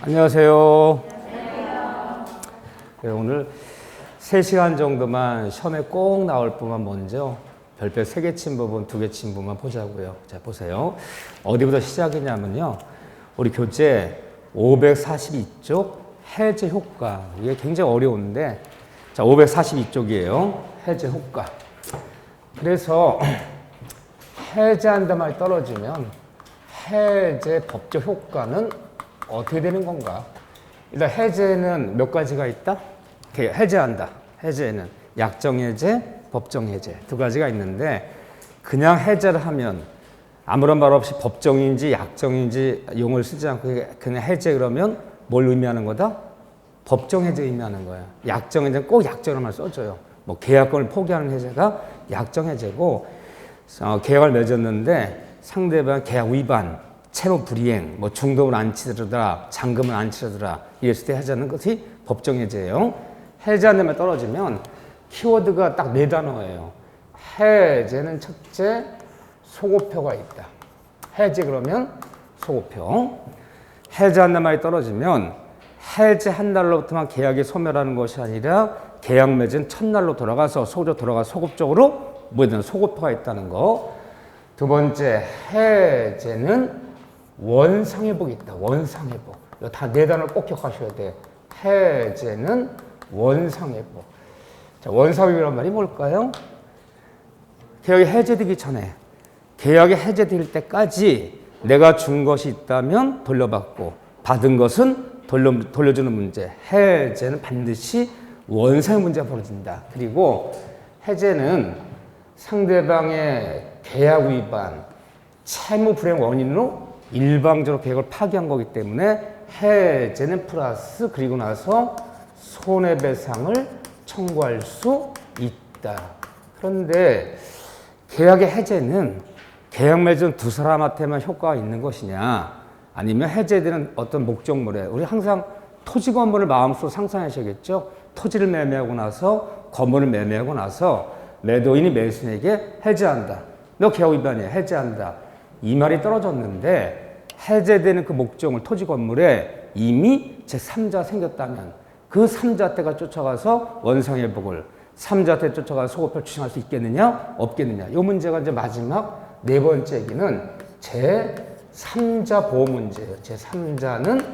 안녕하세요. 네, 오늘 3시간 정도만 시험에 꼭 나올 부분 먼저 별표 3개 친 부분, 2개 친 부분만 보자고요. 자, 보세요. 어디부터 시작이냐면요. 우리 교재 542쪽 해제 효과. 이게 굉장히 어려운데, 자, 542쪽이에요. 해제 효과. 그래서 해제한다 말이 떨어지면 해제 법적 효과는 어떻게 되는 건가? 일단 해제는 몇 가지가 있다? 해제한다. 해제는 약정해제, 법정해제 두 가지가 있는데 그냥 해제를 하면 아무런 말 없이 법정인지 약정인지 용어를 쓰지 않고 그냥 해제 그러면 뭘 의미하는 거다? 법정해제 의미하는 거야. 약정해제는 꼭 약정으로만 써줘요. 뭐 계약권을 포기하는 해제가 약정해제고 계약을 맺었는데 상대방 계약 위반, 채무 불이행, 뭐 중도를 안 치르더라, 잔금을 안 치르더라 이랬을 때 해제하는 것이 법정해제예요. 해제한다면 떨어지면 키워드가 딱 4단어예요. 해제는 첫째 소고표가 있다. 해제 그러면 소고표. 해제한다 말이 떨어지면 해제한 날로부터만 계약이 소멸하는 것이 아니라 계약 맺은 첫날로 돌아가서 소급적으로 뭐든 소고표가 있다는 거. 두 번째 해제는 원상회복이 있다. 원상회복. 이거 다 4단어를 꼭 기억하셔야 돼. 해제는 원상회복. 자, 원상회복이란 말이 뭘까요? 계약이 해제되기 전에, 계약이 해제될 때까지 내가 준 것이 있다면 돌려받고 받은 것은 돌려주는 문제. 해제는 반드시 원상의 문제가 벌어진다. 그리고 해제는 상대방의 계약 위반, 채무 불이행 원인으로 일방적으로 계약을 파기한 거기 때문에 해제는 플러스 그리고 나서 손해배상을 청구할 수 있다. 그런데 계약의 해제는 계약 맺은 두 사람한테만 효과가 있는 것이냐 아니면 해제되는 어떤 목적물에 우리 항상 토지 건물을 마음속으로 상상하셔야겠죠. 토지를 매매하고 나서 건물을 매매하고 나서 매도인이 매수인에게 해제한다. 너 계약 위반이야. 해제한다. 이 말이 떨어졌는데 해제되는 그 목적물 토지 건물에 이미 제3자가 생겼다면 그 3자한테가 쫓아가서 원상회복을 3자한테 쫓아가서 소고표를 추징할 수 있겠느냐 없겠느냐. 이 문제가 이제 마지막 4번째 얘기는 제3자 보호 문제예요. 제3자는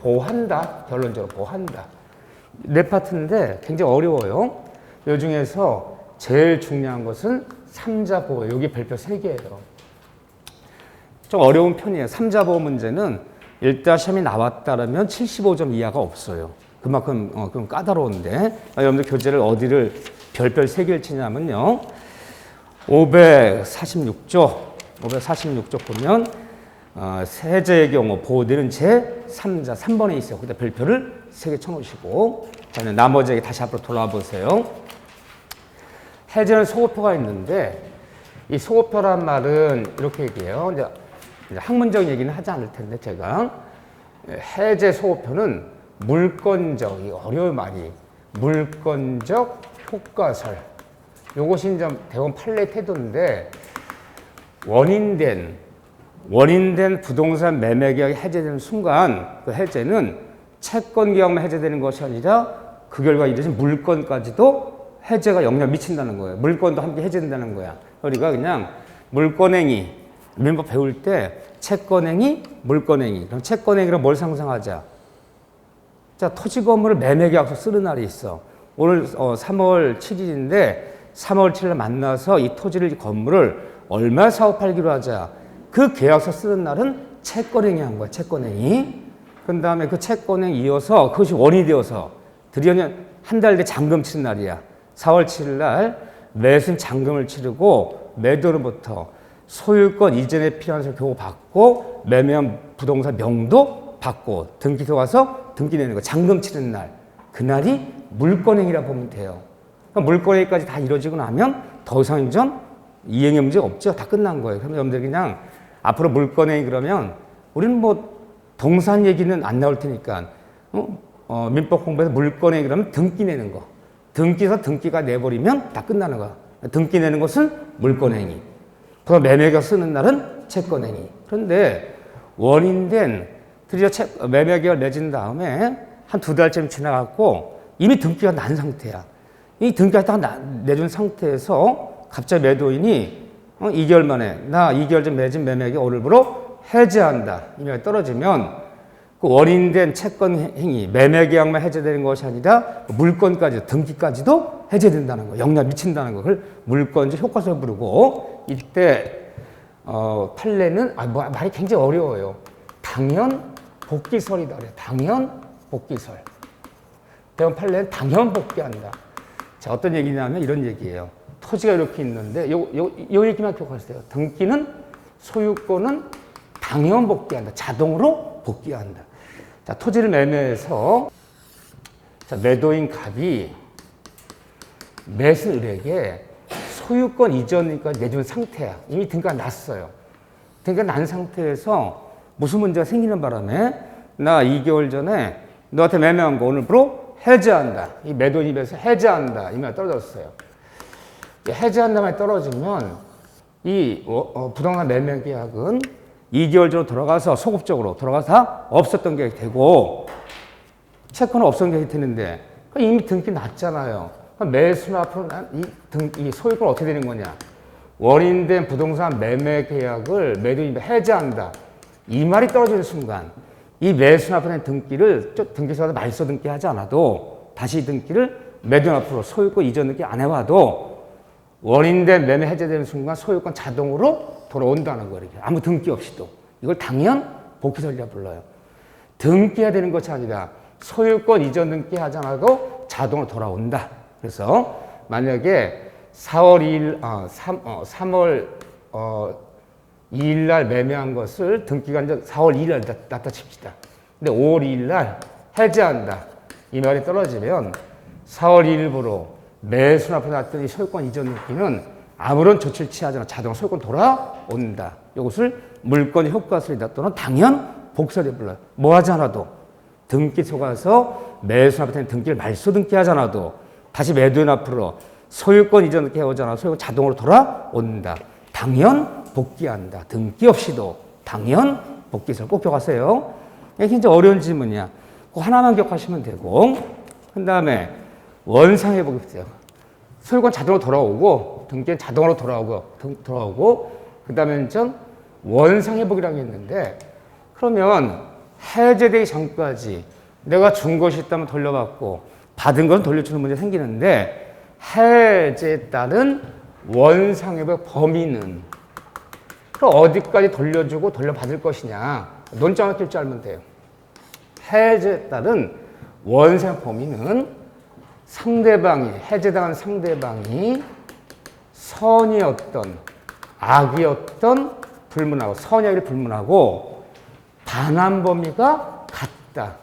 보호한다. 결론적으로 보호한다. 4파트인데 굉장히 어려워요. 이 중에서 제일 중요한 것은 3자 보호. 여기 별표 3개예요. 좀 어려운 편이에요. 3자 보호 문제는 일단 시험이 나왔다면 75점 이하가 없어요. 그만큼 좀 까다로운데 여러분들 교재를 어디를 별표 3개를 치냐면요. 546쪽 보면 세제의 경우 보호되는 제3자 3번에 있어요. 그때 별표를 3개 쳐놓으시고 나머지 다시 앞으로 돌아와 보세요. 해제는 소고표가 있는데 이 소고표란 말은 이렇게 얘기해요. 이제 학문적인 얘기는 하지 않을 텐데 제가 해제 소고표는 물권적, 이 어려운 말이 물권적 효과설. 요것이 이제 대법원 판례 태도인데 원인된 부동산 매매 계약이 해제되는 순간 그 해제는 채권 계약만 해제되는 것이 아니라 그 결과 이르신 물권까지도 해제가 영향을 미친다는 거예요. 물권도 함께 해제된다는 거야. 그러니까 그냥 물권행위, 민법 배울 때 채권행위, 물권행위. 그럼 채권행위로 뭘 상상하자? 자, 토지 건물을 매매 계약서 쓰는 날이 있어. 오늘 3월 7일인데 3월 7일 만나서 이 토지를 건물을 얼마 사고 팔기로 하자. 그 계약서 쓰는 날은 채권행위 한 거야. 채권행위. 그 다음에 그 채권행위 이어서 그것이 원인이 되어서 드디어 한 달 뒤 잔금 치는 날이야. 4월 7일 날 매수인 잔금을 치르고 매도로부터 소유권 이전에 필요한 것을 교부받고 매매한 부동산 명도 받고 등기소 가서 등기 내는 거 잔금 치르는 날. 그날이 물권행위라고 보면 돼요. 그러니까 물권행위까지 다 이루어지고 나면 더 이상 이행의 문제가 없죠. 다 끝난 거예요. 그러면 여러분들 그냥 앞으로 물권행위 그러면 우리는 뭐 동산 얘기는 안 나올 테니까 민법 공부에서 물권행위 그러면 등기 내는 거. 등기에서 등기가 내버리면 다 끝나는 거야. 등기 내는 것은 물권행위. 그래서 매매가 쓰는 날은 채권행위. 그런데 원인된 드디어 매매 계약을 맺은 다음에 한 2달쯤 지나갔고 이미 등기가 난 상태야. 이 등기가 딱 내준 상태에서 갑자기 매도인이 2개월 만에 나 2개월 전 맺은 매매 계약 오늘부로 해지한다. 이면 떨어지면 그 원인된 채권 행위, 매매 계약만 해제되는 것이 아니라 물권까지, 등기까지도 해제된다는 거, 영향 미친다는 거, 그걸 물권적 효과설 부르고 이때 판례는 말이 굉장히 어려워요. 당연 복귀설이다 그래. 당연 복귀설. 대원 판례는 당연 복귀한다. 자, 어떤 얘기냐면 이런 얘기예요. 토지가 이렇게 있는데 요 얘기만 기억하세요. 등기는 소유권은 당연 복귀한다. 자동으로 복귀한다. 자, 토지를 매매해서 자, 매도인 갑이 매수인에게 소유권 이전이니까 내준 상태야. 이미 등기가 났어요. 등기가 난 상태에서 무슨 문제가 생기는 바람에 나 2개월 전에 너한테 매매한 거 오늘부로 해지한다. 이 매도인 입에서 해지한다. 이 말 떨어졌어요. 해지한다 말이 떨어지면 이 부동산 매매 계약은 2개월 전으로 돌아가서 소급적으로 돌아가서 다 없었던 계약이 되고 채권은 없었던 계약이 되는데 이미 등기 났잖아요. 매수나 앞으로 이 소유권 어떻게 되는 거냐? 원인된 부동산 매매 계약을 매도인이 해지한다. 이 말이 떨어지는 순간 이 매수나 앞으로 등기를 등기소에서 말소 등기하지 않아도 다시 등기를 매도인 앞으로 소유권 이전 등기 안 해와도 원인된 매매 해제되는 순간 소유권 자동으로 돌아온다는 거예요. 아무 등기 없이도. 이걸 당연 복귀설이라 불러요. 등기해야 되는 것이 아니라 소유권 이전 등기하지 않아도 자동으로 돌아온다. 그래서 만약에 3월 2일 날 매매한 것을 등기가 이제 4월 2일 날 났다 칩시다. 근데 5월 2일 날 해지한다. 이 말이 떨어지면 4월 2일부로 매수나 앞에 났더니 소유권 이전 등기는 아무런 조치를 취하지 않아 자동으로 소유권 돌아온다. 이것을 물권 효과설이다 또는 당연 복설이 불러요. 뭐 하지 않아도 등기소 가서 매수나 앞에 등기를 말소 등기하지 않아도 다시 매도인 앞으로 소유권 이전 등기 해오지 않아도 소유권 자동으로 돌아온다. 당연 복귀한다. 등기 없이도 당연 복귀설 꼭 기억하세요. 이게 굉장히 어려운 질문이야. 그 하나만 기억하시면 되고 그 다음에 원상회복이 있어요. 소유권 자동으로 돌아오고 등기는 자동으로 돌아오고 그 다음에 원상회복이라는 게 있는데 그러면 해제되기 전까지 내가 준 것이 있다면 돌려받고 받은 건 돌려주는 문제 생기는데 해제에 따른 원상회복 범위는 어디까지 돌려주고 돌려받을 것이냐 논점을 낄 줄 알면 돼요. 해제에 따른 원상회복 범위는 상대방이 해제당한 상대방이 선이었던 악이었던 불문하고 선이 악을 불문하고 반환 범위가 같다.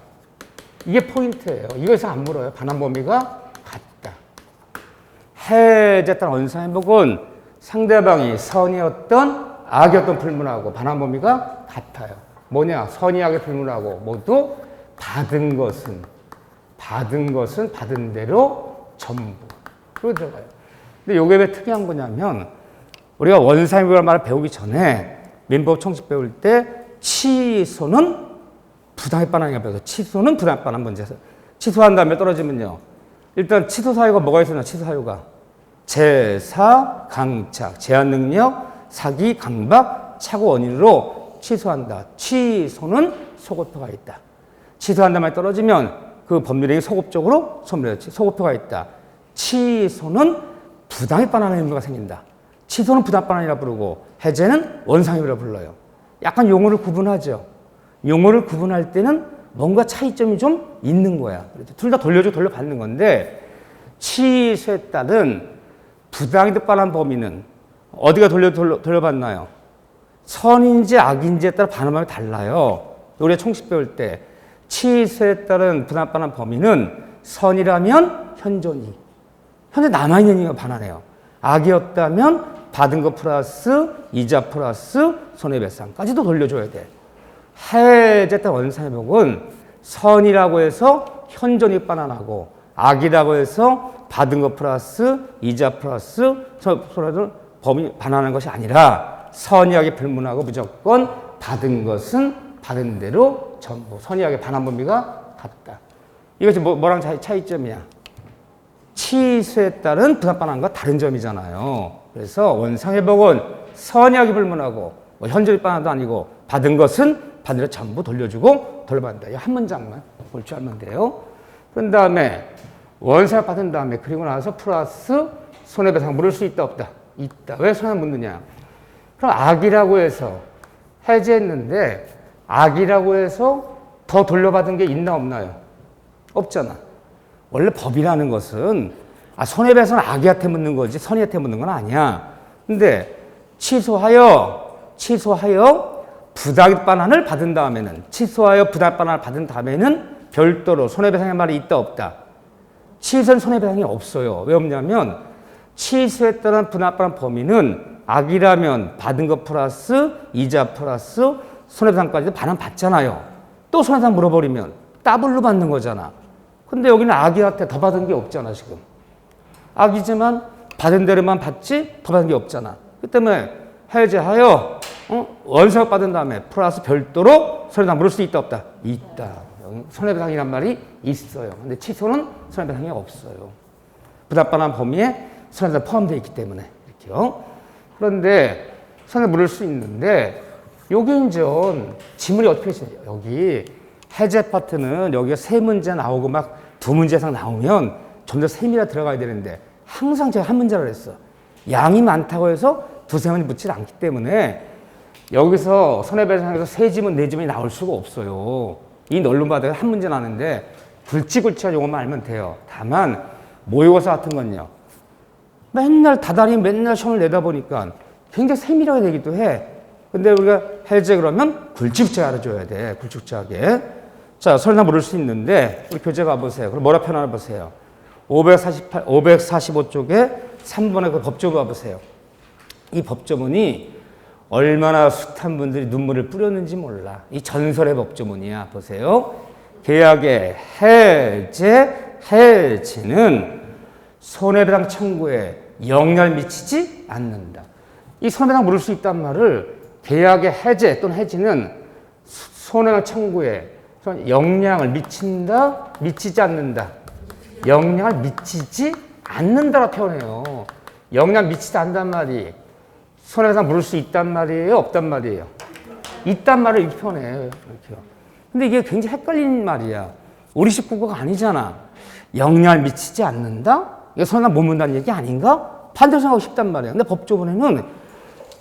이게 포인트예요. 이거에서 안 물어요. 반환 범위가 같다. 해제에 따른 원상회복은 상대방이 선이었던 악이었던 불문하고 반환 범위가 같아요. 뭐냐? 선이 악을 불문하고 모두 받은 것은 받은 대로 전부. 그러고 들어가요. 근데 이게 왜 특이한 거냐면 우리가 원상회복이라는 말을 배우기 전에 민법 총칙 배울 때 취소는 부당에 반하는 배워서 취소는 부당에 반한 문제에서 취소한 다음에 떨어지면요. 일단 취소 사유가 뭐가 있었나? 취소 사유가 제사, 강착, 제한 능력, 사기, 강박, 착오 원인으로 취소한다. 취소는 소급표가 있다. 취소한 다음에 떨어지면 그 법률행위 소급적으로 소급표가 있다. 취소는 부당에 반하는 의무가 생긴다. 취소는 부당 반환이라 부르고 해제는 원상회복이라 불러요. 약간 용어를 구분하죠. 용어를 구분할 때는 뭔가 차이점이 좀 있는 거야. 둘 다 돌려주고 돌려받는 건데 취소에 따른 부당에 반한 범위는 어디가 돌려받나요? 선인지 악인지에 따라 반환이 달라요. 우리가 총칙 배울 때 취소에 따른 부당반환 범위는 선이라면 현존이 현재 남아있는 이가 반환해요. 악이었다면 받은 것 플러스 이자 플러스 손해배상까지도 돌려줘야 돼. 해제 따른 원상회복은 선이라고 해서 현존이 반환하고 악이라고 해서 받은 것 플러스 이자 플러스 손해배상 범위 반환하는 것이 아니라 선이 악이 불문하고 무조건 받은 것은 받은 대로 전부. 선의하게 반환 범위가 같다. 이것이 뭐랑 차이점이야? 치수에 따른 분할 반환과 다른 점이잖아요. 그래서 원상회복은 선의하게 불문하고 뭐 현저히 반환도 아니고 받은 것은 받은 걸 전부 돌려주고 돌려받는다. 이 한 문장만 볼 줄 알면 돼요. 그런 다음에 원상을 받은 다음에 그리고 나서 플러스 손해배상 물을 수 있다 없다? 있다. 왜 손해 묻느냐? 그럼 악이라고 해서 해제했는데 악이라고 해서 더 돌려받은 게 있나 없나요? 없잖아. 원래 법이라는 것은 손해배상은 악이한테 묻는 거지 선의한테 묻는 건 아니야. 근데 취소하여 부당 반환을 받은 다음에는 별도로 손해배상의 말이 있다 없다? 취소는 손해배상이 없어요. 왜 없냐면 취소에 따른 분할 반환 범위는 악이라면 받은 것 플러스 이자 플러스 손해배상까지 반환 받잖아요. 또 손해배상 물어버리면 더블로 받는 거잖아. 근데 여기는 악이한테 더 받은 게 없잖아 지금. 악이지만 받은 대로만 받지 더 받은 게 없잖아. 그 때문에 해제하여 원상을 받은 다음에 플러스 별도로 손해배상 물을 수 있다 없다? 있다. 손해배상이란 말이 있어요. 근데 취소는 손해배상이 없어요. 분할 반환 범위에 손해배상 포함되어 있기 때문에 이렇게요. 그런데 손해 물을 수 있는데 여기 이제 지문이 어떻게 되시냐? 여기 해제 파트는 여기가 세 문제 나오고 막 두 문제 이상 나오면 좀 더 세밀하게 들어가야 되는데 항상 제가 한 문제를 했어. 양이 많다고 해서 두세 문제 묻지 않기 때문에 여기서 손해배상에서 세 지문, 네 지문이 나올 수가 없어요. 이 널름바닥에 한 문제 나는데 굵직굵직한 용어만 알면 돼요. 다만 모의고사 같은 건요. 맨날 시험을 내다 보니까 굉장히 세밀하게 되기도 해. 근데 우리가 해제 그러면 굵직굵직하게 알아줘야 돼. 굵직굵직하게. 자, 손해배상 물을 수 있는데 우리 교재 가보세요. 그럼 뭐라 표현하나 보세요. 545쪽에 3번의 그 법조문 봐보세요. 이 법조문이 얼마나 숱한 분들이 눈물을 뿌렸는지 몰라. 이 전설의 법조문이야. 보세요. 계약의 해지는 손해배상 청구에 영향을 미치지 않는다. 이 손해배상 물을 수 있단 말을 계약의 해제 또는 해지는 손해배상 청구에 영향을 미친다, 미치지 않는다. 영향을 미치지 않는다라고 표현해요. 영향 미치지 않는단 말이 손해배상 물을 수 있단 말이에요? 없단 말이에요? 있단 말을 이렇게 표현해요. 이렇게요. 근데 이게 굉장히 헷갈리는 말이야. 우리식 국어가 아니잖아. 영향을 미치지 않는다? 이게 손해배상 못 문다는 얘기 아닌가? 반대로 생각하고 싶단 말이야. 근데 법조문에는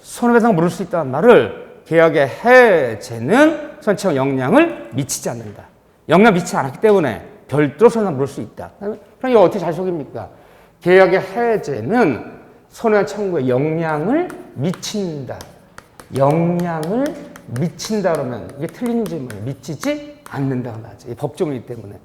손해배상 물을 수 있다는 말을 계약의 해제는 손해배상 영향을 미치지 않는다. 영향 미치지 않았기 때문에 별도로 손해배상 물을 수 있다. 그럼 이거 어떻게 잘 속입니까? 계약의 해제는 손해배상 청구에 영향을 미친다. 영향을 미친다 그러면 이게 틀린 질문이에요. 미치지 않는다가 맞아. 이 법조문이기 때문에.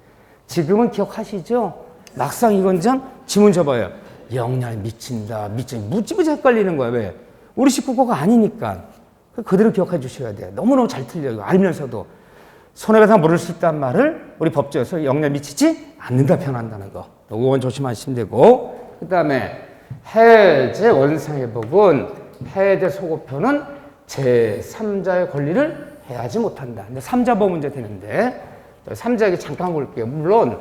지금은 기억하시죠? 막상 이건 좀 지문 줘봐요. 영향을 미친다. 무지무지 헷갈리는 거야. 왜? 우리 식구가 아니니까. 그대로 기억해 주셔야 돼요. 너무너무 잘 틀려요. 알면서도. 손해배상 물을 수 있다는 말을 우리 법조에서 영향을 미치지 않는다 표현한다는 거. 이건 조심하시면 되고. 그 다음에 해제 원상회복은 해제 소급표는 제3자의 권리를 해하지 못한다. 근데 3자보 문제 되는데 3자에게 잠깐 볼게요. 물론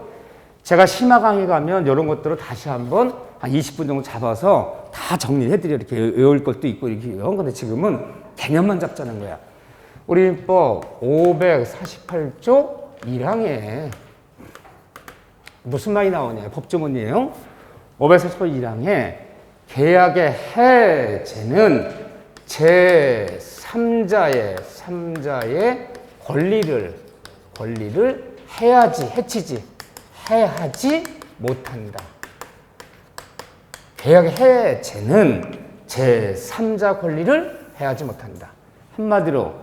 제가 심화 강의 가면 이런 것들을 다시 한번 한 20분 정도 잡아서 다 정리해드려 이렇게 외울 것도 있고 이렇게요. 근데 지금은 개념만 잡자는 거야. 우리 민법 548조 1항에 무슨 말이 나오냐? 법조문이에요. 548조 1항에 계약의 해제는 제3자의 권리를 해하지 못한다. 계약의 해제는 제3자 권리를 해하지 못한다. 한마디로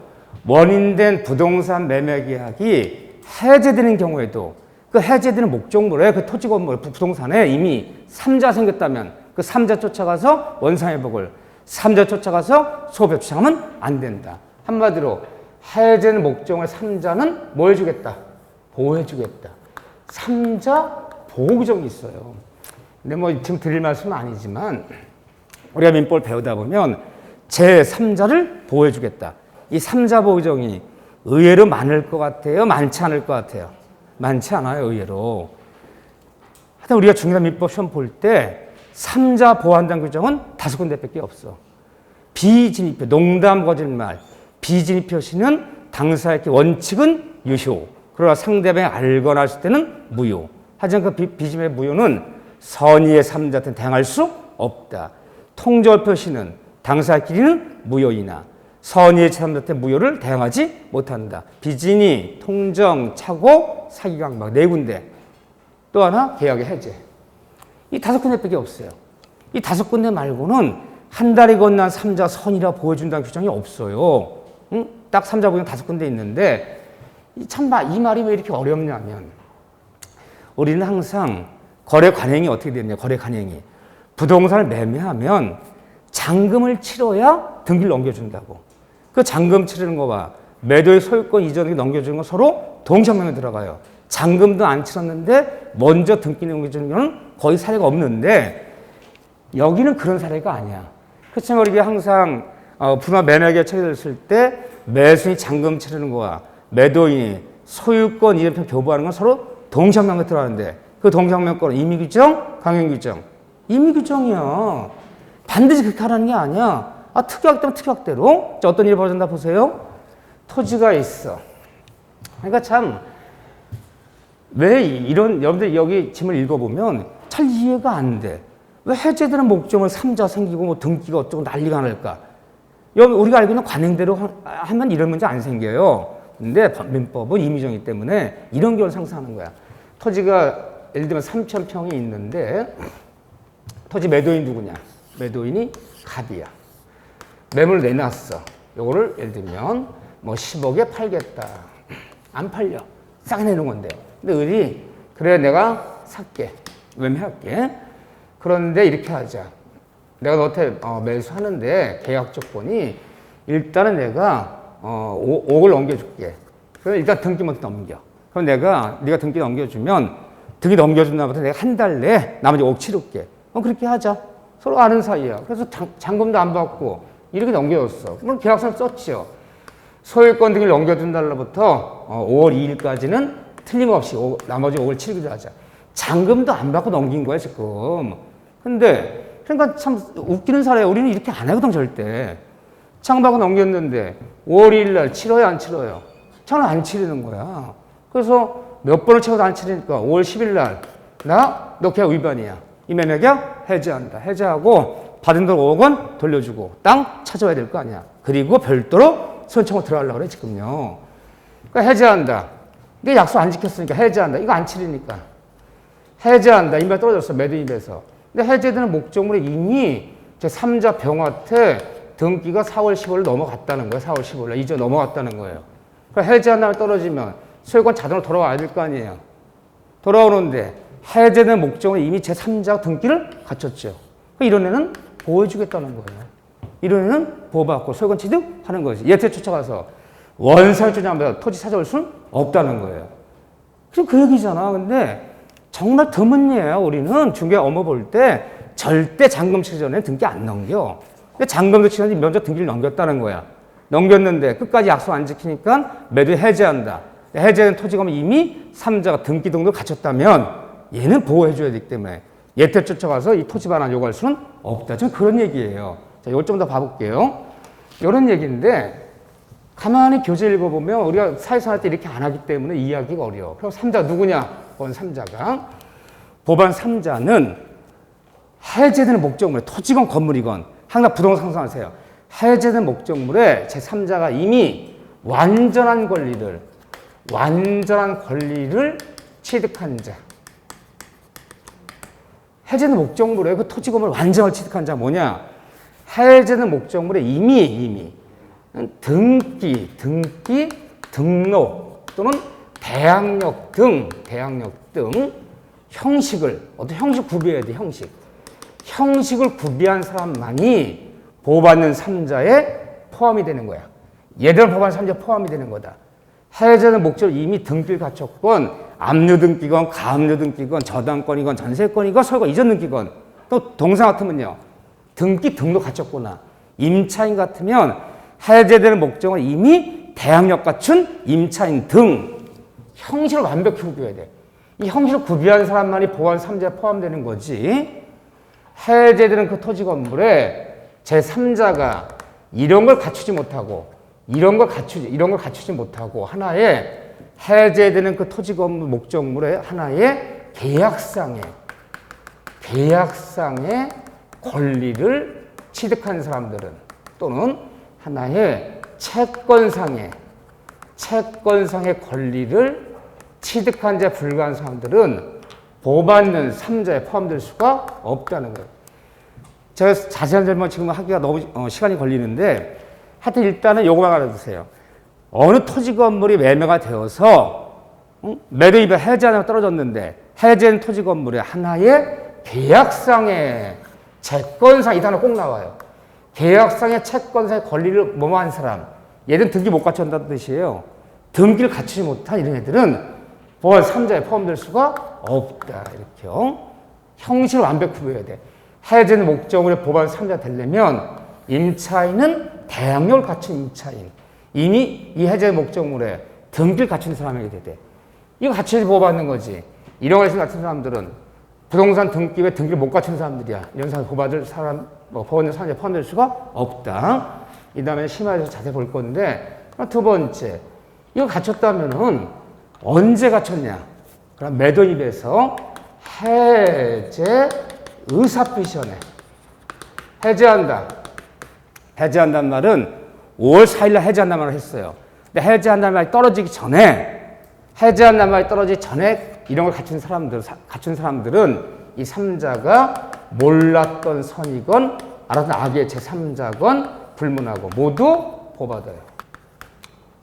원인된 부동산 매매 계약이 해제되는 경우에도 그 해제되는 목적물에 그 토지 건물 부동산에 이미 3자 생겼다면 그 3자 쫓아가서 원상회복을 3자 쫓아가서 소급 주장하면 안 된다. 한마디로 해제는 목적물 3자는 뭐 해주겠다? 보호해주겠다. 3자 보호 규정이 있어요. 근데 뭐 지금 드릴 말씀은 아니지만 우리가 민법을 배우다 보면 제3자를 보호해주겠다. 이 3자 보호 규정이 의외로 많을 것 같아요? 많지 않을 것 같아요? 많지 않아요, 의외로. 하여튼 우리가 중개사 민법 시험 볼 때 3자 보완당 규정은 5군데밖에 없어. 비진입표, 농담, 거짓말, 비진입 표시는 당사자의 원칙은 유효. 그러나 상대방이 알거나 했을 때는 무효. 하지만 그 비진입의 무효는 선의의 3자한테 대항할 수 없다. 통절 표시는 당사자끼리는 무효이나 선의의 제3자한테 무효를 대항하지 못한다. 비진이, 통정, 착오, 사기강박 4군데. 또 하나 계약의 해제. 이 5군데밖에 없어요. 이 5군데 말고는 한 달이 건넌 3자 선이라 보여준다는 규정이 없어요. 응? 딱 3자 보면 5군데 있는데 참 이 말이 왜 이렇게 어렵냐면 우리는 항상 거래 관행이 어떻게 되느냐. 거래 관행이 부동산을 매매하면 잔금을 치러야 등기를 넘겨준다고. 그 잔금 치르는 거와 매도의 소유권 이전을 넘겨주는 거 서로 동시명령에 들어가요. 잔금도 안 치렀는데 먼저 등기 넘겨주는 거는 거의 사례가 없는데 여기는 그런 사례가 아니야. 그렇지만 우리가 항상 부동산 매매계약 체결됐을 때 매수인이 잔금 치르는 거와 매도인이 소유권 이전표 교부하는 건 서로 동시명령에 들어가는데 그 동시명령권은 임의규정, 강행규정. 임의규정이야. 반드시 그렇게 하라는 게 아니야. 특약되면 특약대로. 자, 어떤 일이 벌어진다 보세요. 토지가 있어. 그러니까 참 왜 이런 여러분들 여기 짐을 읽어보면 잘 이해가 안 돼. 왜 해제되는 목적을 3자 생기고 뭐 등기가 어쩌고 난리가 날까? 여기 우리가 알고 있는 관행대로 하면 이런 문제 안 생겨요. 근데 민법은 임의정이기 때문에 이런 경우를 상상하는 거야. 토지가 예를 들면 3,000평이 있는데 토지 매도인 누구냐? 매도인이 갑이야. 매물을 내놨어. 요거를 예를 들면 뭐 10억에 팔겠다. 안 팔려. 싸게 내는 건데. 근데 을이 그래 내가 살게. 매매할게. 그런데 이렇게 하자. 내가 너한테 매수하는데 계약 조건이 일단은 내가 5억을 넘겨줄게. 그럼 일단 등기 먼저 넘겨. 그럼 네가 등기 넘겨주면 등기 넘겨준 다음부터 내가 한 달 내에 나머지 5억 치를게. 그렇게 하자. 서로 아는 사이야. 그래서 잔금도 안 받고 이렇게 넘겨줬어. 그럼 계약서를 썼죠. 소유권 등기를 넘겨준 날로부터 5월 2일까지는 틀림없이 나머지 5월 치르기로 하자. 잔금도 안 받고 넘긴 거야 지금. 근데 그러니까 참 웃기는 사례야. 우리는 이렇게 안 하거든 절대. 잔금 받고 넘겼는데 5월 2일 날 치러요 안 치러요? 저는 안 치르는 거야. 그래서 몇 번을 채워도 안 치르니까 5월 10일 날 너 계약 위반이야. 이 매매계약 해제한다. 해제하고 받은 돈 5억 원 돌려주고 땅 찾아와야 될 거 아니야. 그리고 별도로 소송청구 들어가려고 그래 지금요. 그러니까 해제한다. 내 약속 안 지켰으니까 해제한다. 이거 안 치르니까. 해제한다. 인발 떨어졌어. 매도 입에서. 근데 해제되는 목적물이 이미 제 3자 병한테 등기가 4월 15일 넘어갔다는 거예요. 4월 15일 이제 넘어갔다는 거예요. 그러니까 해제한 날 떨어지면 소유권 자동으로 돌아와야 될 거 아니에요. 돌아오는데 해제된 목적은 이미 제 3자 등기를 갖췄죠. 그러니까 이런 애는 보호해주겠다는 거예요. 이런 애는 보호받고 소유권 취득하는 거지. 예태 쫓아가서 원상을 쫓아가면서 토지 찾아올 수는 없다는 거예요. 그래서 그 얘기잖아. 근데 정말 드문 예예요. 우리는 중개 업무 볼 때 절대 잔금 치기 전에 등기 안 넘겨. 근데 잔금도 치기 전에 먼저 등기를 넘겼다는 거야. 넘겼는데 끝까지 약속 안 지키니까 매도 해제한다. 해제된 토지가 이미 3자가 등기 등록을 갖췄다면 얘는 보호해줘야 되기 때문에 예태 쫓아가서 이 토지 반환 요구할 수는 없다. 지금 그런 얘기예요. 자, 이걸 좀 더 봐볼게요. 이런 얘기인데 가만히 교재 읽어보면 우리가 사회생활 때 이렇게 안 하기 때문에 이해하기가 어려워. 그럼 3자 누구냐? 본 3자가. 법안 3자는 해제되는 목적물에 토지건 건물이건 항상 부동산 상상하세요. 해제된 목적물에 제3자가 이미 완전한 권리를 취득한 자. 해제된 목적물에 그 토지 건물을 완전히 취득한 자 뭐냐? 해제된 목적물에 이미 등기, 등록 또는 대항력 등 형식을 어떤 형식 구비해야 돼. 형식을 구비한 사람만이 보호받는 3자에 포함이 되는 거야. 얘들은 보호받는 3자에 포함이 되는 거다. 해제된 목적을 이미 등기를 갖췄건 압류 등기건 가압류 등기건 저당권이건 전세권이건 소유권 이전 등기건 또 동사 같으면요. 등기 등록 갖췄구나. 임차인 같으면 해제되는 목적은 이미 대항력 갖춘 임차인 등 형식을 완벽히 구비해야 돼. 이 형식을 구비한 사람만이 보완 3자에 포함되는 거지. 해제되는 그 토지 건물에 제3자가 이런 걸 갖추지 못하고 이런 걸 갖추지 못하고 하나의 해제되는 그 토지 건물 목적물의 하나의 계약상의 권리를 취득한 사람들은 또는 하나의 채권상의 권리를 취득한 자에 불과한 사람들은 보호받는 3자에 포함될 수가 없다는 거예요. 제가 자세한 설명 지금 하기가 너무 시간이 걸리는데 하여튼 일단은 요거만 알아두세요. 어느 토지 건물이 매매가 되어서 매도입에 해제하다가 떨어졌는데 해제된 토지 건물에 하나의 계약상의 채권상 이 단어 꼭 나와요. 계약상의 채권상의 권리를 뭐뭐한 사람, 얘들은 등기 못 갖춘다는 뜻이에요. 등기를 갖추지 못한 이런 애들은 보완 3자에 포함될 수가 없다. 이렇게 형식을 완벽히 구해야 돼. 해제된 목적으로 보완 3자 되려면 임차인은 대항력을 갖춘 임차인, 이미 이 해제 목적물에 등기를 갖춘 사람에게 돼. 이거 갖춰야지 보호받는 거지. 이런 걸 같은 사람들은 부동산 등기에 등기를 못 갖춘 사람들이야. 이런 사람 보호받을 사람, 보호받는 사람에 포함될 수가 없다. 이 다음에 심화해서 자세히 볼 건데, 두 번째, 이거 갖췄다면은 언제 갖췄냐? 그럼 매도입에서 해제 의사표시전에 해제한다. 해제한다는 말은 5월 4일 날 해제한다는 말을 했어요. 근데 해제한다는 말이 떨어지기 전에, 해제한다는 말이 떨어지기 전에 이런 걸 갖춘 사람들은 이 3자가 몰랐던 선이건 알았던 악의 제3자건 불문하고 모두 보호받아요.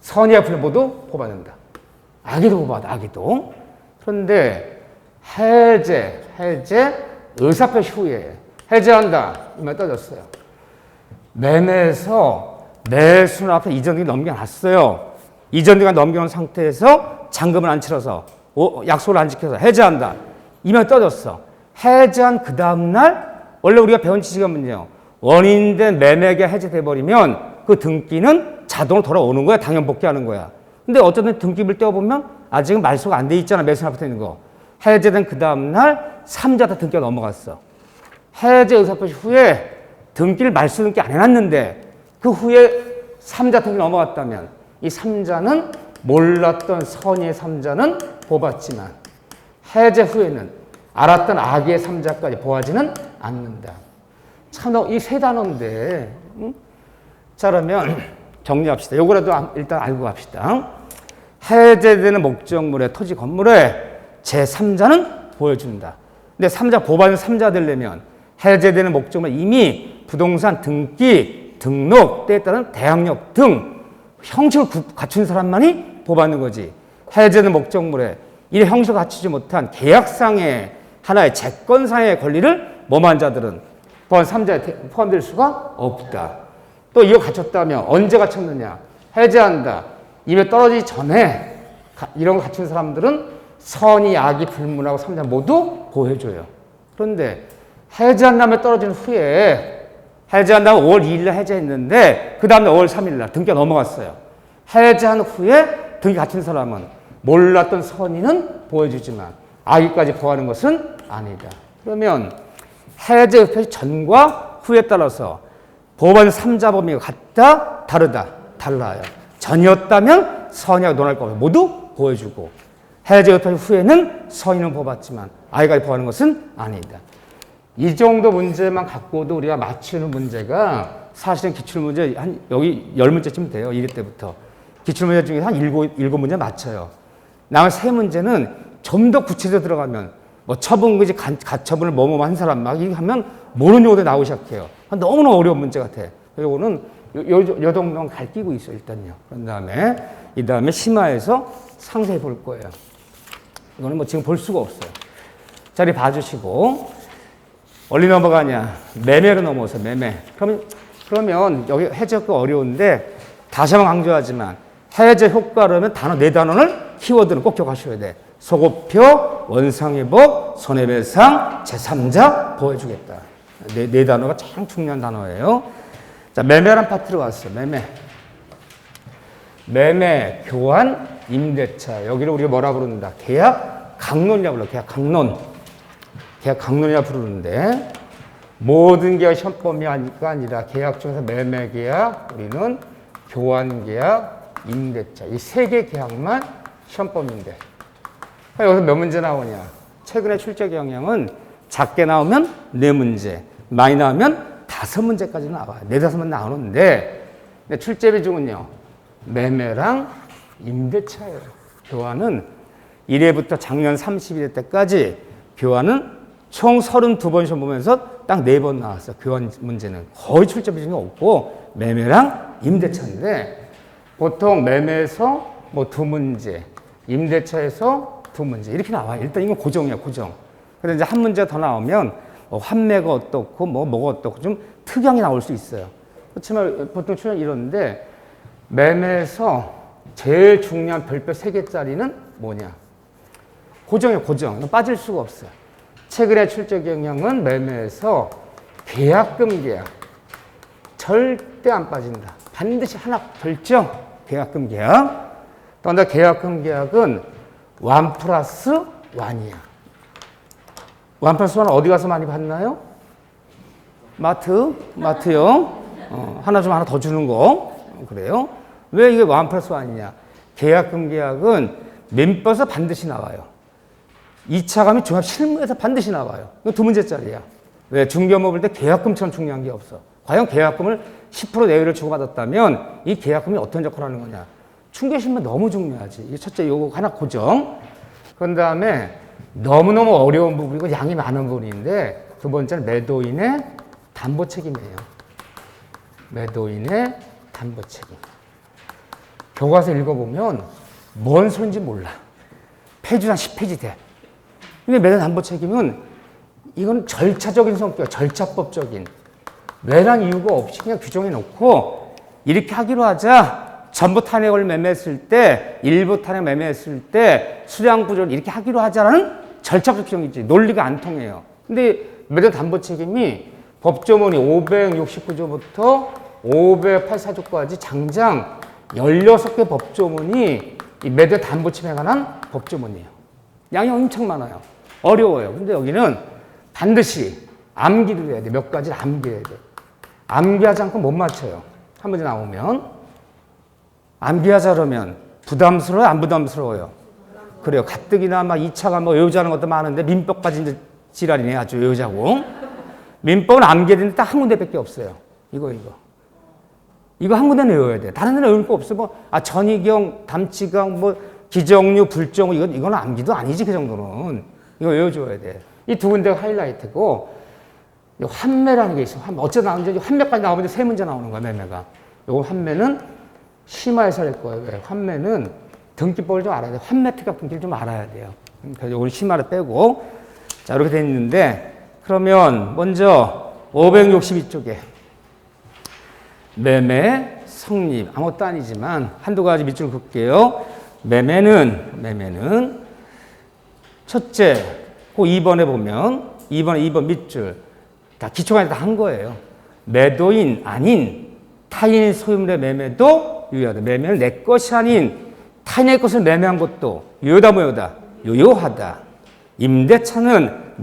선이야 불 모두 보호받는다. 악의도 보호받아, 악의도. 그런데 해제 의사표시 후에 해제한다. 이 말 떠졌어요. 매매에서 매수는 앞에 이전등기 넘겨놨어요. 이전등기가 넘겨놓은 상태에서 잔금을 안 치러서 약속을 안 지켜서 해제한다. 이 말 떠졌어. 해제한 그 다음날 원래 우리가 배운 지식은요. 원인된 매매가 해제돼 버리면 그 등기는 자동으로 돌아오는 거야. 당연 복귀하는 거야. 근데 어쨌든 등기부를 떼어보면 아직은 말소가 안 돼 있잖아. 매수나 붙어 있는 거. 해제된 그 다음날 3자 다 등기가 넘어갔어. 해제 의사표시 후에 등기를 말소 등기 안 해놨는데 그 후에 3자 등기 넘어갔다면 이 3자는 몰랐던 선의의 3자는 보호받지만 해제 후에는 알았던 악의 3자까지 보호하지는 않는다. 참, 이 세 단어인데, 자, 그러면 정리합시다. 요거라도 일단 알고 갑시다. 해제되는 목적물의 토지 건물에 제3자는 보여준다. 근데 3자 보호받는 3자 되려면 해제되는 목적물 이미 부동산 등기, 등록, 때에 따른 대항력 등 형식을 갖춘 사람만이 보호받는 거지. 해제되는 목적물에 이 형식을 갖추지 못한 계약상의 하나의 채권상의 권리를 범한 자들은 보완 3자에 포함될 수가 없다. 또 이거 갖췄다면 언제 갖췄느냐? 해제한다. 이미 떨어지기 전에 이런 거 갖춘 사람들은 선이, 악이 불문하고 3자 모두 보호해줘요. 그런데 해제한 다음에 떨어진 후에 해제한 다음에 5월 2일 날 해제했는데 그 다음에 5월 3일 날 등기가 넘어갔어요. 해제한 후에 등기 갖춘 사람은 몰랐던 선의는 보호해주지만 악의까지 보호하는 것은 아니다. 그러면 해제 의표시 전과 후에 따라서 보호받는 3자 범위가 같다, 다르다, 달라요. 전이었다면 선의하고 논할 거 없어요. 모두 보호해주고 해제 의표시 후에는 선의는 보호받지만 악의까지 보호하는 것은 아니다. 이 정도 문제만 갖고도 우리가 맞추는 문제가 사실은 기출문제 한 여기 10문제쯤 돼요. 1회 때부터. 기출문제 중에 한 7문제 맞춰요. 나머지 3문제는 좀 더 구체적으로 들어가면 뭐 처분금지 가처분을 뭐뭐 한 사람 막 이렇게 하면 모르는 용어도 나오기 시작해요. 너무나 어려운 문제 같아. 요거는 요 정도만 갈끼고 있어 일단요. 그런 다음에 이 다음에 심화해서 상세히 볼 거예요. 이거는 뭐 지금 볼 수가 없어요. 자리 봐주시고 어디 넘어가냐? 매매로 넘어서 매매. 그러면 여기 해제가 어려운데 다시 한번 강조하지만 해제 효과라면 단어 4단어를 키워드는 꼭 기억하셔야 돼. 소고표, 원상회복, 손해배상, 제3자 보호해주겠다. 네 단어가 참 중요한 단어예요. 자, 매매란 파트로 왔어요. 매매. 매매, 교환, 임대차. 여기를 우리가 뭐라 부른다? 계약 강론이라고 불러. 계약 강론. 계약 강론이라고 부르는데 모든 계약 시험법이 아니라 계약 중에서 매매 계약, 우리는 교환 계약, 임대차. 이 세 개 계약만 시험법인데 여기서 몇 문제 나오냐? 최근에 출제 경향은 작게 나오면 4문제, 많이 나오면 5문제까지 나와요. 4-5문 나오는데 출제 비중은요. 매매랑 임대차예요. 교환은 1회부터 작년 31회 때까지 교환은 총 32번 시험 보면서 딱 4번 나왔어요. 교환 문제는 거의 출제 비중이 없고 매매랑 임대차인데 보통 매매에서 뭐 2문제, 임대차에서 2문제 이렇게 나와요. 일단 이건 고정이에요. 고정. 근데 이제 한 문제 더 나오면 환매가 어떻고 뭐가 어떻고 좀 특이하게 나올 수 있어요. 그렇지만 보통 출연 이러는데 매매에서 제일 중요한 별표 3개짜리는 뭐냐? 고정이에요. 고정. 빠질 수가 없어요. 최근에 출제 경향은 매매에서 계약금 계약. 절대 안 빠진다. 반드시 하나 결정. 계약금 계약. 또한 계약금 계약은 1+1이야. 1+1 어디 가서 많이 봤나요? 마트요. 하나 좀 하나 더 주는 거. 그래요? 왜 이게 1+1이냐? 계약금 계약은 민법에서 반드시 나와요. 2차 가면 종합 실무에서 반드시 나와요. 이거 2문제짜리야. 왜? 중개업 볼 때 계약금처럼 중요한 게 없어. 과연 계약금을 10% 내외를 주고받았다면 이 계약금이 어떤 역할을 하는 거냐? 중개실무 너무 중요하지. 이게 첫째 요거 하나 고정. 그 다음에 너무너무 어려운 부분이고 양이 많은 부분인데 두 번째는 매도인의 담보 책임이에요. 매도인의 담보 책임. 교과서 읽어보면 뭔 소린지 몰라. 페이지가 10페이지 돼. 근데 매도인 담보 책임은 이건 절차적인 성격, 절차법적인. 왜란 이유가 없이 그냥 규정해 놓고 이렇게 하기로 하자. 전부 탄핵을 매매했을 때, 일부 탄핵 매매했을 때 수량 구조를 이렇게 하기로 하자라는 절차적 규정이지. 논리가 안 통해요. 근데 매도인 담보 책임이 법조문이 569조부터 584조까지 장장 16개 법조문이 이 매도인 담보 책임에 관한 법조문이에요. 양이 엄청 많아요. 어려워요. 근데 여기는 반드시 암기를 해야 돼. 몇 가지를 암기해야 돼. 암기하지 않고 못 맞춰요. 한 문제 나오면. 암기하자 그러면 부담스러워요? 안 부담스러워요? 그래요. 가뜩이나 막 2차가 뭐 외우자는 것도 많은데 민법까지 이제 지랄이네. 아주 외우자고. 민법은 암기해야 되는데 딱 한 군데밖에 없어요. 이거 한 군데는 외워야 돼. 다른 데는 외울 거 없어. 전이경, 담치강, 기정류, 불정류 이건 암기도 아니지. 그 정도는. 이거 외워줘야 돼. 이 두 군데가 하이라이트고 환매라는 게 있어. 어째 나오는지 환매까지 나오면 3문제 나오는 거야. 매매가. 요거 환매는 심화해서 할 거예요. 왜? 환매는 등기법을 좀 알아야 돼. 환매 특약 등기를 좀 알아야 돼요. 그래서 이걸 심화를 빼고 자 이렇게 돼 있는데 그러면 먼저 562쪽에 매매 성립 아무것도 아니지만 한두 가지 밑줄 긋게요. 매매는 첫째 그 2번에 보면 2번 밑줄 다 기초가 다 한 거예요. 매도인 아닌 타인의 소유물의 매매도 유효하다. 매매는 내 것이 아닌 타인의 것을 매매한 것도 유효하다. 유효하다. 임대차는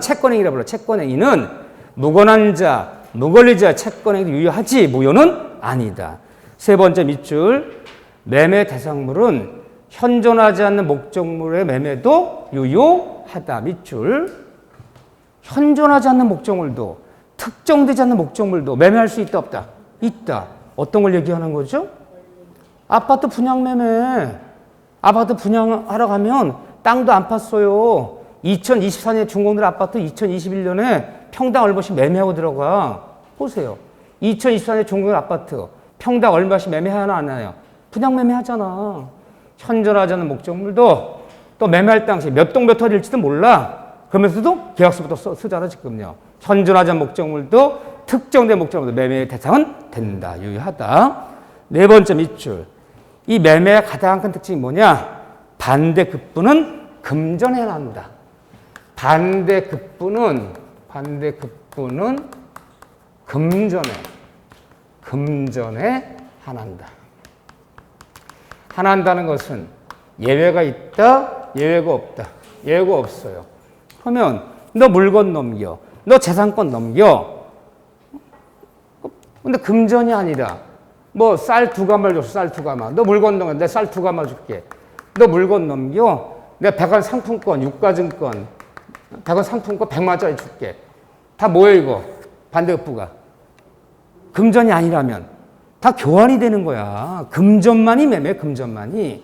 채권행위라 불러. 채권행위는 무권한 자, 무권리자 채권행위도 유효하지 무효는 아니다. 세 번째 밑줄 매매 대상물은 현존하지 않는 목적물의 매매도 유효하다. 밑줄 현존하지 않는 목적물도 특정되지 않는 목적물도 매매할 수 있다 없다? 있다. 어떤 걸 얘기하는 거죠? 아파트 분양 매매. 아파트 분양하러 가면 땅도 안 팠어요. 2024년에 준공들 아파트 2021년에 평당 얼마씩 매매하고 들어가. 보세요. 2024년에 준공들 아파트 평당 얼마씩 매매하나 안 하나요? 분양 매매하잖아. 현존하지 않는 목적물도 또 매매할 당시 몇 동 몇 호일지도 몰라. 그러면서도 계약서부터 쓰잖아 지금요. 현존하지 않는 목적물도 특정된 목적물도 매매의 대상은 된다. 유효하다. 네 번째 밑줄. 이 매매의 가장 큰 특징이 뭐냐? 반대급부는 금전에 한다. 반대급부는 금전에 한한다. 하나 한다는 것은 예외가 있다, 예외가 없다. 예외가 없어요. 그러면 너 물건 넘겨. 너 재산권 넘겨. 근데 금전이 아니라 뭐 쌀 2가마를 줬어. 쌀 2가마. 너 물건 넘겨. 내 쌀 2가마 줄게. 너 물건 넘겨. 내가 백화점 상품권, 유가증권, 백화점 상품권 100만 원짜리 줄게. 다 뭐예요 이거? 반대급부가. 금전이 아니라면 다 교환이 되는 거야. 금전만이 매매, 금전만이.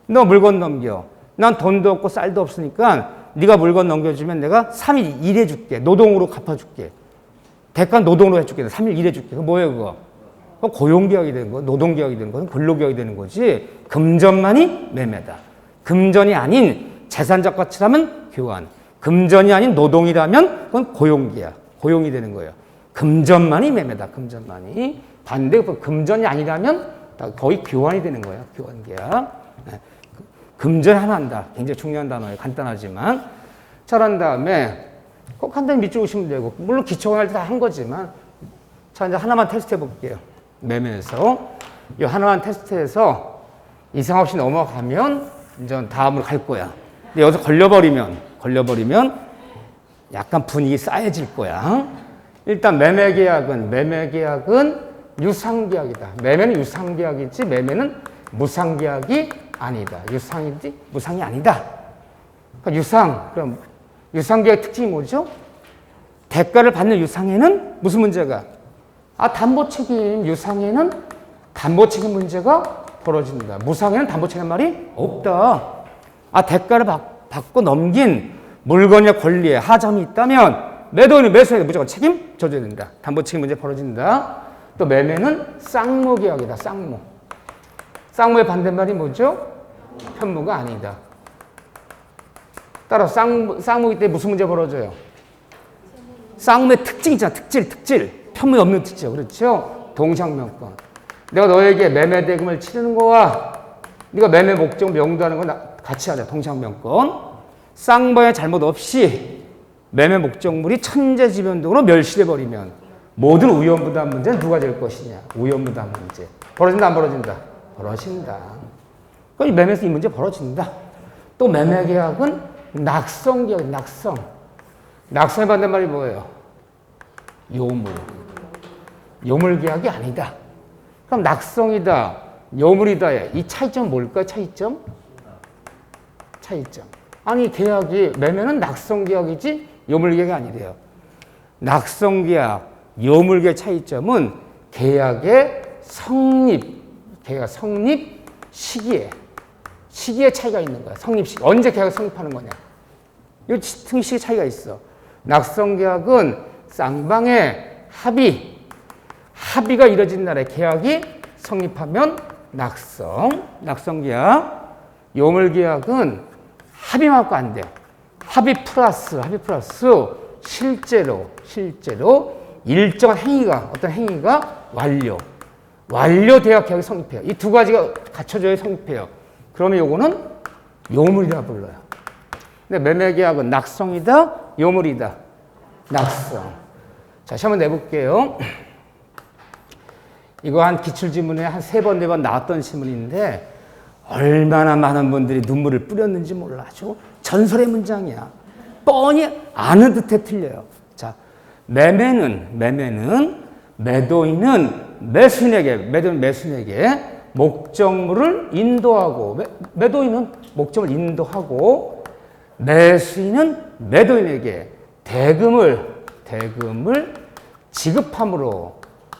너 물건 넘겨. 난 돈도 없고 쌀도 없으니까 네가 물건 넘겨주면 내가 3일 일해줄게. 노동으로 갚아줄게. 대가 노동으로 해줄게. 3일 일해줄게. 그거 뭐예요 그거? 그거 고용계약이 되는 거, 노동계약이 되는 거, 근로계약이 되는 거지. 금전만이 매매다. 금전이 아닌 재산적 가치라면 교환. 금전이 아닌 노동이라면 그건 고용계약. 고용이 되는 거예요. 금전만이 매매다. 금전만이. 반대 금전이 아니라면 거의 교환이 되는 거예요. 교환계약. 금전 하나 한다. 굉장히 중요한 단어예요. 간단하지만. 잘한 다음에 꼭 간단히 밑줄 오시면 되고 물론 기초가 할 때 다 한 거지만 자 이제 하나만 테스트 해볼게요. 매매에서 이 하나만 테스트해서 이상 없이 넘어가면 이제 다음으로 갈 거야. 근데 여기서 걸려버리면 약간 분위기 싸해질 거야. 일단 매매계약은 유상계약이다. 매매는 유상계약이지 매매는 무상계약이 아니다. 유상이지 무상이 아니다. 그러니까 그럼 유상계약 특징이 뭐죠? 대가를 받는 유상에는 무슨 문제가? 담보책임 유상에는 담보책임 문제가 벌어진다. 무상에는 담보책임 말이 없다. 대가를 받고 넘긴 물건의 권리에 하점이 있다면 매수인은 무조건 책임져줘야 된다. 담보책임 문제 벌어진다. 또 매매는 쌍무계약이다. 쌍무의 반대말이 뭐죠? 편무가 아니다. 따라서 쌍무기 때 무슨 문제 벌어져요? 쌍무의 특징 있잖아. 특질. 편무에 없는 특징. 그렇죠? 동상명권. 내가 너에게 매매 대금을 치르는 거와 네가 매매 목적 명도하는 건 같이 하자. 동상명권. 쌍방의 잘못 없이 매매 목적물이 천재지변동으로 멸실해 버리면 모든 우연부담 문제는 누가 될 것이냐? 우연부담 문제. 벌어진다 안 벌어진다? 벌어진다. 그럼 매매에서 이 문제 벌어진다. 또 매매계약은 낙성계약, 낙성의 반대말이 뭐예요? 요물계약이 아니다. 그럼 낙성이다, 요물이다. 이 차이점은 뭘까요? 차이점. 아니 계약이 매매는 낙성계약이지 요물계약이 아니래요. 낙성계약, 요물계약 차이점은 계약의 성립 시기에 차이가 있는 거야. 성립 시기. 언제 계약을 성립하는 거냐. 이 성립 시기 차이가 있어. 낙성계약은 쌍방의 합의가 이뤄진 날에 계약이 성립하면 낙성계약. 요물계약은 합의만 갖고 안 돼. 합의 플러스 실제로 일정한 어떤 행위가 완료돼야 계약이 성립해요. 이 두 가지가 갖춰져야 성립해요. 그러면 요거는 요물이라 불러요. 근데 매매계약은 낙성이다, 요물이다. 낙성. 자, 시험 한번 내볼게요. 이거 한 기출지문에 한 3번, 4번 나왔던 지문인데 얼마나 많은 분들이 눈물을 뿌렸는지 몰라. 아주 전설의 문장이야. 뻔히 아는 듯해 틀려요. 자, 매도인은 매수인에게 목적물을 인도하고, 매도인은 목적을 인도하고, 매수인은 매도인에게 대금을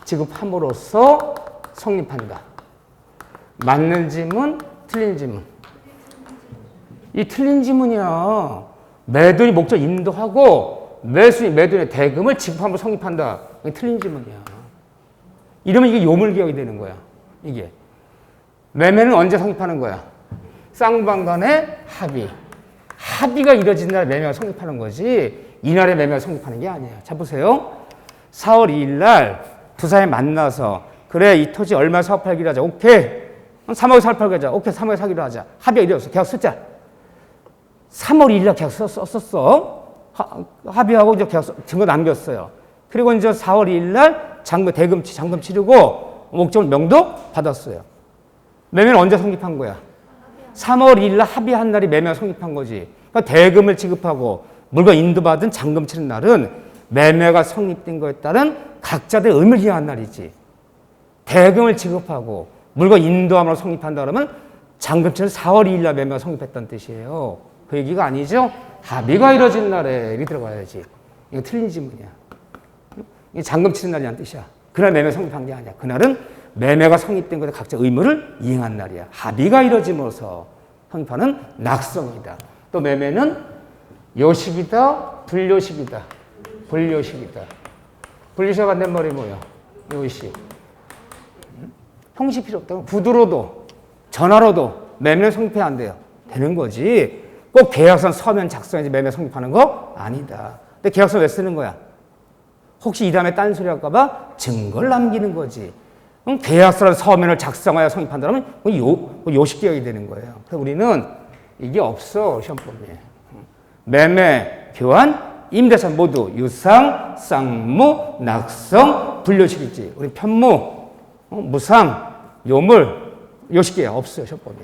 지급함으로써 성립한다. 맞는 지문, 틀린 지문. 이 틀린 지문이야. 매도인이 목적 인도하고 매도인의 대금을 지급함으로 성립한다. 이게 틀린 지문이야. 이러면 이게 요물계약이 되는 거야. 이게. 매매는 언제 성립하는 거야? 쌍방 간의 합의가 이루어진 날 매매가 성립하는 거지 이날에 매매가 성립하는 게 아니에요. 자, 보세요. 4월 2일 날 두 사람이 만나서 그래, 이 토지 얼마 사업 팔기로 하자. 오케이. 3억에 사업 팔기로 하자. 오케이, 3억에 사기로 하자. 합의가 이루어졌어. 계약 쓰자. 3월 2일 날 계약 썼어. 합의하고 이제 계약 증거 남겼어요. 그리고 이제 4월 2일 날 장금 치르고 목적을 명도 받았어요. 매매는 언제 성립한 거야? 3월 2일 날 합의한 날이 매매가 성립한 거지. 그러니까 대금을 지급하고 물건 인도받은 잔금 치른 날은 매매가 성립된 거에 따른 각자의 의무를 이행한 날이지. 대금을 지급하고 물건 인도함으로 성립한다 그러면 잔금 치른 4월 2일 날 매매가 성립했다는 뜻이에요. 그 얘기가 아니죠. 합의가 이루어진 날에 이렇게 들어가야지. 이거 틀린 질문이야. 이게 잔금 치른 날이라는 뜻이야. 그날 매매 성립한 게 아니야. 그날은 매매가 성립된 것에 각자 의무를 이행한 날이야. 합의가 이루어짐으로써 성립하는 낙성이다. 또 매매는 요식이다, 불요식이다. 불요식이다. 불요식 반대말이 말이 뭐야? 요식. 형식 필요 없다. 구두로도 전화로도 매매는 성립해야 안 돼요. 되는 거지. 꼭 계약서 서면 작성해야지 매매 성립하는 거 아니다. 근데 계약서 왜 쓰는 거야? 혹시 이 다음에 딴 소리 할까봐 증거를 남기는 거지. 그럼 계약서를 서면을 작성하여 성립한다면 요식계약이 되는 거예요. 그래서 우리는 이게 없어, 시험법에. 매매, 교환, 임대차 모두 유상, 쌍무, 낙성, 불요식이지. 우리 편무, 무상, 요물, 요식계약 없어요, 시험법에.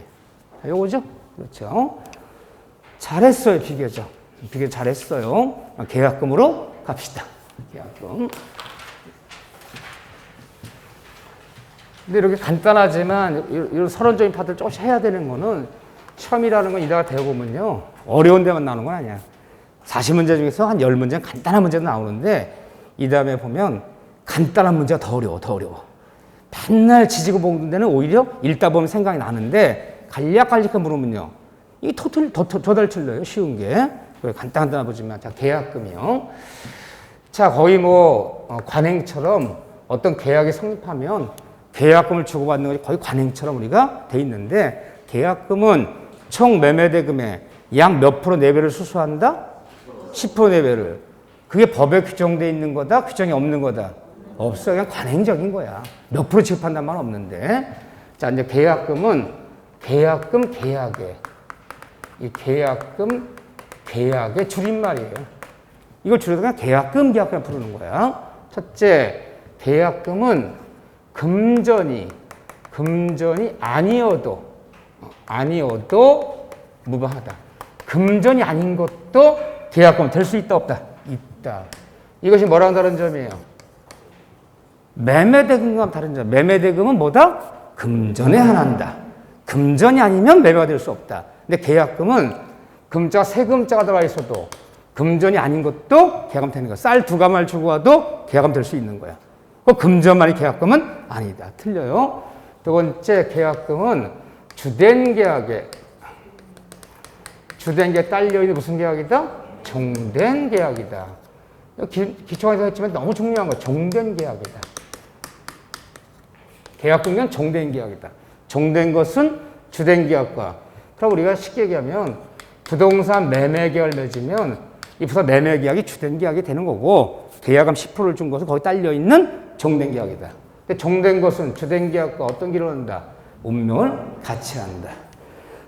요거죠? 그렇죠. 잘했어요, 비교적. 비교 잘했어요. 계약금으로 갑시다. 계약금. 근데 이렇게 간단하지만 이런 서론적인 파트를 조금씩 해야 되는 거는 시험이라는 건 이따가 대보면요. 어려운 데만 나오는 건 아니야. 40문제 중에서 한 10문제는 간단한 문제도 나오는데 이 다음에 보면 간단한 문제가 더 어려워, 더 어려워. 맨날 지지고 볶는 데는 오히려 읽다 보면 생각이 나는데 간략간략하게 물으면요. 이게 더 틀려요, 쉬운 게. 간단하다 보지만. 자, 계약금이요. 자, 거의 관행처럼 어떤 계약이 성립하면 계약금을 주고받는 것이 거의 관행처럼 우리가 돼 있는데 계약금은 총 매매대금의 약 몇 프로 내배를 수수한다? 10% 내배를. 그게 법에 규정되어 있는 거다? 규정이 없는 거다? 없어. 그냥 관행적인 거야. 몇 프로 지급한다는 말 없는데. 자, 이제 계약금은 계약금 계약에. 이 계약금 계약의 줄임말이에요. 이걸 줄여서 그냥 계약금 계약금 부르는 거야. 첫째, 계약금은 금전이 아니어도 무방하다. 금전이 아닌 것도 계약금 될 수 있다 없다? 있다. 이것이 뭐랑 다른 점이에요? 매매대금과 다른 점. 매매대금은 뭐다? 금전에 한한다. 금전이 아니면 매매가 될 수 없다. 근데 계약금은 금자가 세 금자가 들어가 있어도 금전이 아닌 것도 계약금 되는 거야. 쌀 2가마를 주고 와도 계약금 될 수 있는 거야. 그 금전만이 계약금은 아니다. 틀려요. 두 번째, 계약금은 주된 계약에 딸려있는 무슨 계약이다? 종된 계약이다. 기초에서 했지만 너무 중요한 거 종된 계약이다. 계약금은 종된 계약이다. 종된 것은 주된 계약과. 그럼 우리가 쉽게 얘기하면 부동산 매매 계약을 맺으면 이 부동산 매매 계약이 주된 계약이 되는 거고 계약금 10%를 준 것은 거기 딸려있는 종된 계약이다. 근데 종된 것은 주된 계약과 어떤 길을 한다? 운명을 같이 한다.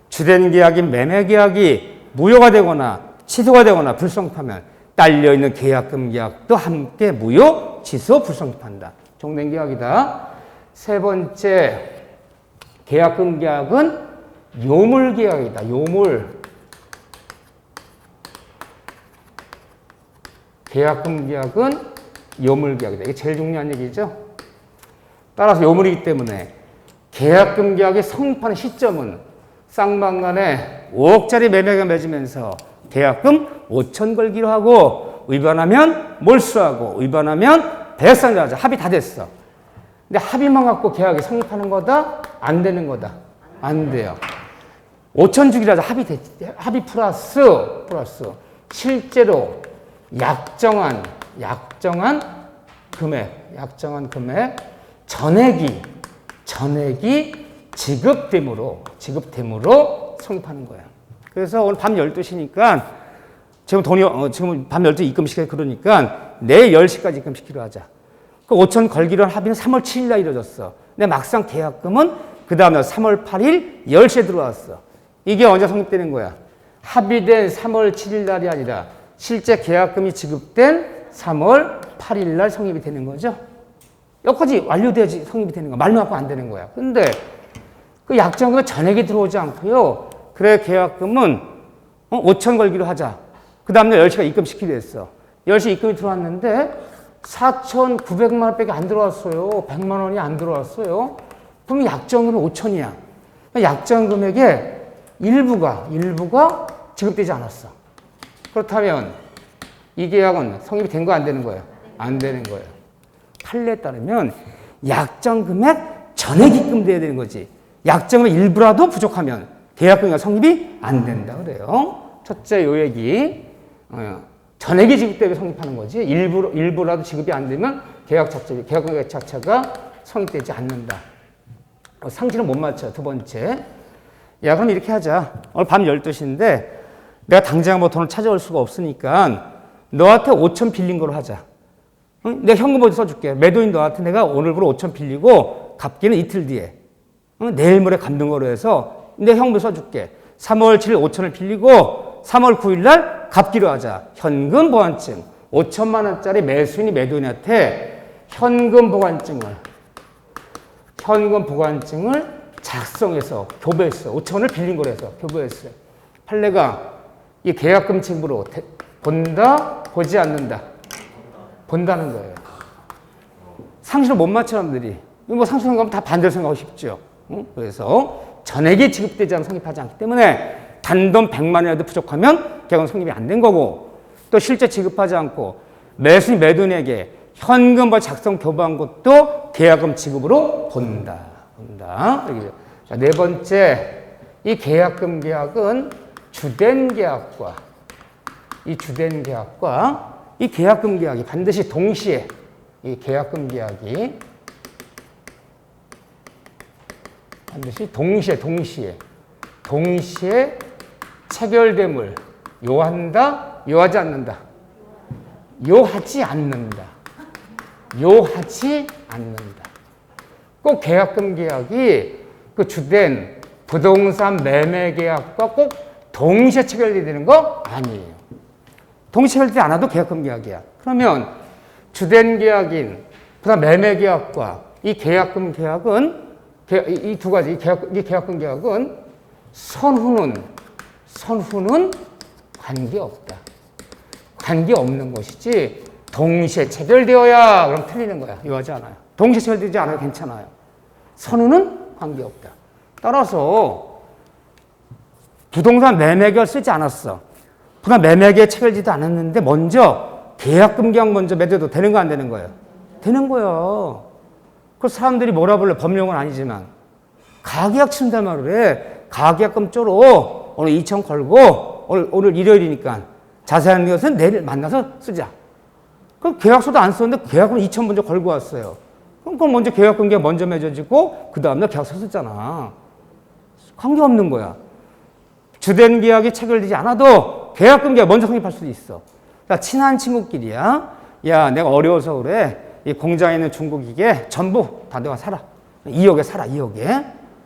주된 계약인 매매 계약이 무효가 되거나 취소가 되거나 불성립하면 딸려있는 계약금 계약도 함께 무효, 취소, 불성립한다. 종된 계약이다. 세 번째, 계약금 계약은 요물 계약이다. 요물. 계약금 계약은 요물 계약이다. 이게 제일 중요한 얘기죠. 따라서 요물이기 때문에 계약금 계약이 성립하는 시점은 쌍방간에 5억짜리 매매가 맺으면서 계약금 5천 걸기로 하고 위반하면 몰수하고 위반하면 배상자하자. 합의 다 됐어. 근데 합의만 갖고 계약이 성립하는 거다? 안 되는 거다? 안 돼요. 5천 주기로 하자. 합의 플러스 실제로 약정한 금액 전액이 지급됨으로 성립하는 거야. 그래서 오늘 밤 12시니까 지금 밤 12시 입금시켜 그러니까 내일 10시까지 입금시키려 하자. 그 5천 걸기로 한 합의는 3월 7일 날 이루어졌어. 근데 막상 계약금은 그 다음날 3월 8일 10시에 들어왔어. 이게 언제 성립되는 거야? 합의된 3월 7일 날이 아니라 실제 계약금이 지급된 3월 8일 날 성립이 되는 거죠. 여기까지 완료돼야지 성립이 되는 거야. 말만 갖고 안 되는 거야. 근데 그 약정금에 전액이 들어오지 않고요. 그래 계약금은 5천 걸기로 하자. 그 다음날 10시가 입금시키기로 했어. 10시 입금이 들어왔는데 4,900만 원밖에 안 들어왔어요. 100만 원이 안 들어왔어요. 그럼 약정금이 5천이야. 약정 금액의 일부가 지급되지 않았어. 그렇다면 이 계약은 성립이 된 거 안 되는 거예요? 안 되는 거예요. 판례에 따르면 약정 금액 전액 입금돼야 되는 거지. 약정의 일부라도 부족하면 계약금이 성립이 안 된다 그래요. 첫째 요 얘기. 전액이 지급되게 성립하는 거지. 일부라도 지급이 안 되면 계약금액 자체가 성립되지 않는다. 상식은 못 맞춰. 두 번째. 야, 그럼 이렇게 하자. 오늘 밤 12시인데 내가 당장 뭐 돈을 찾아올 수가 없으니까 너한테 5천 빌린 걸로 하자. 응? 내가 현금 어디 써줄게. 매도인 너한테 내가 오늘부로 5천 빌리고 갚기는 이틀 뒤에. 응? 내일 모레 갚는 거로 해서 내 현금 써줄게. 3월 7일 5천을 빌리고 3월 9일 날 갚기로 하자. 현금 보관증. 5천만 원짜리 매수인이 매도인한테 현금 보관증을 작성해서 교부했어. 5천을 빌린 거로 해서 교부했어요. 판례가 이 계약금 지급으로 본다, 보지 않는다. 본다는 거예요. 상식을 못 맞춰 사람들이. 뭐 상식 생각하면 다 반대로 생각하고 싶죠. 응? 그래서 전액이 지급되지 않으면 성립하지 않기 때문에 단돈 100만 원이라도 부족하면 계약은 성립이 안 된 거고 또 실제 지급하지 않고 매수인 매도인에게 현금과 작성 교부한 것도 계약금 지급으로 본다. 자, 네 번째, 이 계약금 계약은 주된 계약과 이 계약금 계약이 반드시 동시에 이 계약금 계약이 반드시 동시에 체결됨을 요한다, 요하지 않는다. 요하지 않는다. 꼭 계약금 계약이 그 주된 부동산 매매 계약과 꼭 동시에 체결이 되는 거 아니에요. 동시에 체결되지 않아도 계약금 계약이야. 그러면 주된 계약인 그다음 매매 계약과 이 계약금 계약은 이 두 가지 이 계약금 계약은 선후는 관계없다. 관계없는 것이지 동시에 체결되어야 그럼 틀리는 거야. 요하지 않아요. 동시에 체결되지 않아도 괜찮아요. 선후는 관계없다. 따라서 부동산 매매계약을 쓰지 않았어. 부동산 매매계약 체결되지도 않았는데 먼저 계약금 계약 먼저 맺어도 되는 거 안 되는 거예요? 되는 거예요. 그 사람들이 뭐라 불러 법령은 아니지만 가계약 친다 말을 해. 가계약금 쪼로 오늘 2천 걸고 오늘 일요일이니까 자세한 것은 내일 만나서 쓰자. 그럼 계약서도 안 썼는데 계약금 2천 먼저 걸고 왔어요. 그럼 먼저 계약금 계약 먼저 맺어지고 그 다음날 계약서 썼잖아. 관계없는 거야. 주된 계약이 체결되지 않아도 계약금 계약 먼저 성립할 수도 있어. 자, 친한 친구끼리야. 야, 내가 어려워서 그래. 이 공장에 있는 중고기계 전부 다 내가 사라. 2억에 사라, 2억에.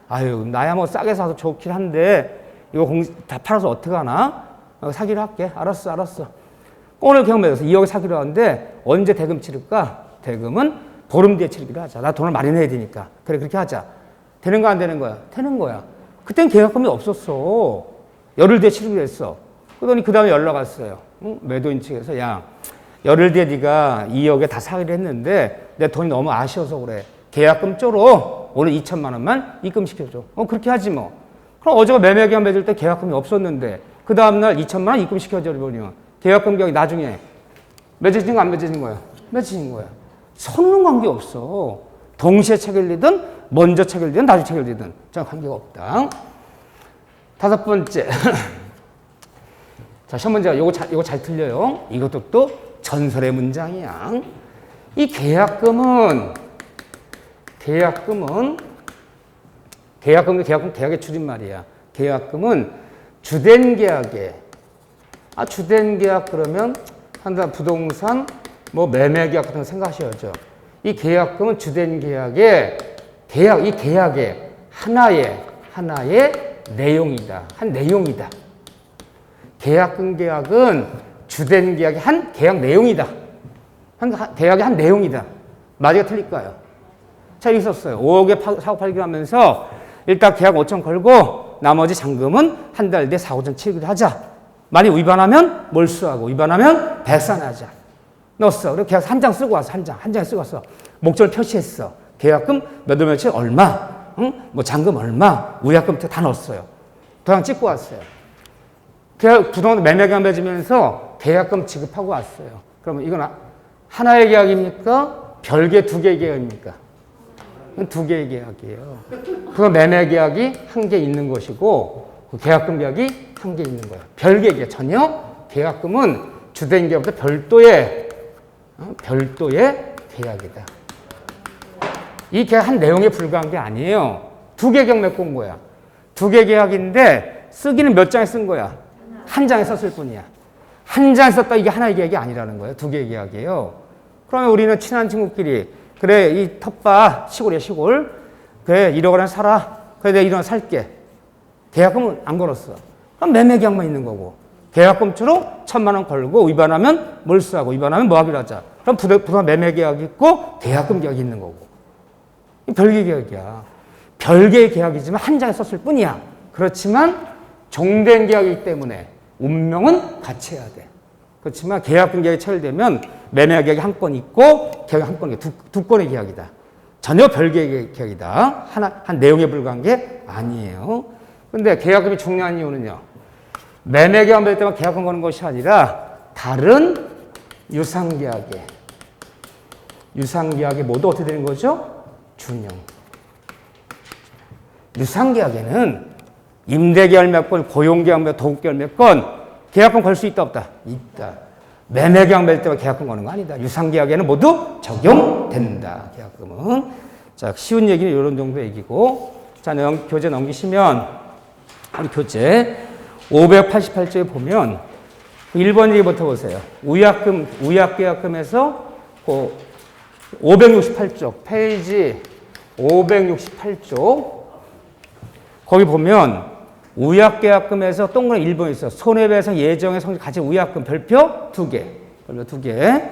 아유, 나야 뭐 싸게 사서 좋긴 한데 이거 다 팔아서 어떡하나? 사기로 할게. 알았어. 오늘 계약 맺어서 2억에 사기로 하는데 언제 대금 치를까? 대금은 보름 뒤에 치르기로 하자. 나 돈을 많이 내야 되니까. 그래, 그렇게 하자. 되는 거 안 되는 거야? 되는 거야. 그땐 계약금이 없었어. 열흘 뒤에 치르기로 했어. 그러더니 그 다음에 연락 왔어요. 응? 매도인 측에서 야, 열흘 뒤에 네가 2억에 다 사기로 했는데 내 돈이 너무 아쉬워서 그래. 계약금 쪼로 오늘 2천만 원만 입금시켜줘. 그렇게 하지 뭐. 그럼 어제가 매매계약 맺을 때 계약금이 없었는데 그 다음날 2천만 원 입금시켜줘 버리면 계약금 계약이 나중에 맺어진 거 안 맺어진 거야? 맺어진 거야. 선은 관계없어. 동시에 체결되든 먼저 체결되든 나중에 체결되든 전 관계가 없다. 다섯 번째. 자, 시험 문제가 요거 잘 틀려요. 이것도 또 전설의 문장이야. 이 계약금은 계약의 줄임말이야. 계약금은 주된 계약에 주된 계약 그러면 한다 부동산 뭐 매매 계약 같은 거 생각하셔야죠. 이 계약금은 주된 계약의 이 계약의 하나의 내용이다. 한 내용이다. 계약금 계약은 주된 계약의 한 계약 내용이다. 계약의 한 내용이다. 맞이가 틀릴까요? 자, 여기 있었어요. 5억에 사고 팔기로 하면서 일단 계약 5천 걸고 나머지 잔금은 한 달 뒤에 사고전 치르기로 하자. 만약 위반하면 몰수하고 위반하면 배산하자. 넣었어. 그리고 계약서 한 장 쓰고 왔어. 한 장 쓰고 왔어. 목적을 표시했어. 계약금 몇 월 며칠 얼마, 응? 뭐 잔금 얼마, 우약금 다 넣었어요. 도장 찍고 왔어요. 계약 부동산 매매 계약 맺으면서 계약금 지급하고 왔어요. 그러면 이건 하나의 계약입니까? 별개 두 개의 계약입니까? 두 개의 계약이에요. 그 매매 계약이 한 개 있는 것이고 그 계약금 계약이 한 개 있는 거예요. 별개 계약. 전혀 계약금은 주된 계약부터 별도의 계약이다. 이 계약 한 내용에 불과한 게 아니에요. 두 개 계약 맺고 온 거야. 두 개 계약인데 쓰기는 몇 장에 쓴 거야? 한 장에 썼을 뿐이야. 한 장에 썼다 이게 하나의 계약이 아니라는 거예요. 두 개의 계약이에요. 그러면 우리는 친한 친구끼리 그래 이 텃밭 시골이야 시골. 그래 1억 원에 사라. 그래 내가 1억 원 살게. 계약금은 안 걸었어. 그럼 매매 계약만 있는 거고. 계약금주로 1,000만 원 걸고 위반하면 몰수하고 위반하면 뭐 하기로 하자. 그럼 부동산 매매 계약이 있고 계약금 계약이 있는 거고. 별개 계약이야. 별개의 계약이지만 한 장에 썼을 뿐이야. 그렇지만 종된 계약이기 때문에 운명은 같이 해야 돼. 그렇지만 계약금 계약이 체결되면 매매 계약이 한 건 있고 계약이 한 건, 두 건의 계약이다. 전혀 별개의 계약이다. 한 내용에 불과한 게 아니에요. 근데 계약금이 중요한 이유는요. 매매 계약 맺을 때만 계약금 거는 것이 아니라 다른 유상계약에 모두 어떻게 되는 거죠? 준용. 유상계약에는 임대계약 몇 건, 고용계약 몇, 도급계약 몇 건, 계약금 걸 수 있다 없다? 있다. 매매계약 맺을 때만 계약금 거는 거 아니다. 유상계약에는 모두 적용된다. 계약금은. 자, 쉬운 얘기는 이런 정도 얘기고. 자, 교재 넘기시면, 우리 교재 588조에 보면 1번 얘기부터 보세요. 우약계약금에서 568쪽, 페이지 568쪽. 거기 보면 우약계약금에서 동그라미 1번이 있어. 손해배상 예정의 성질 가치 우약금 별표 2개. 별표 2개.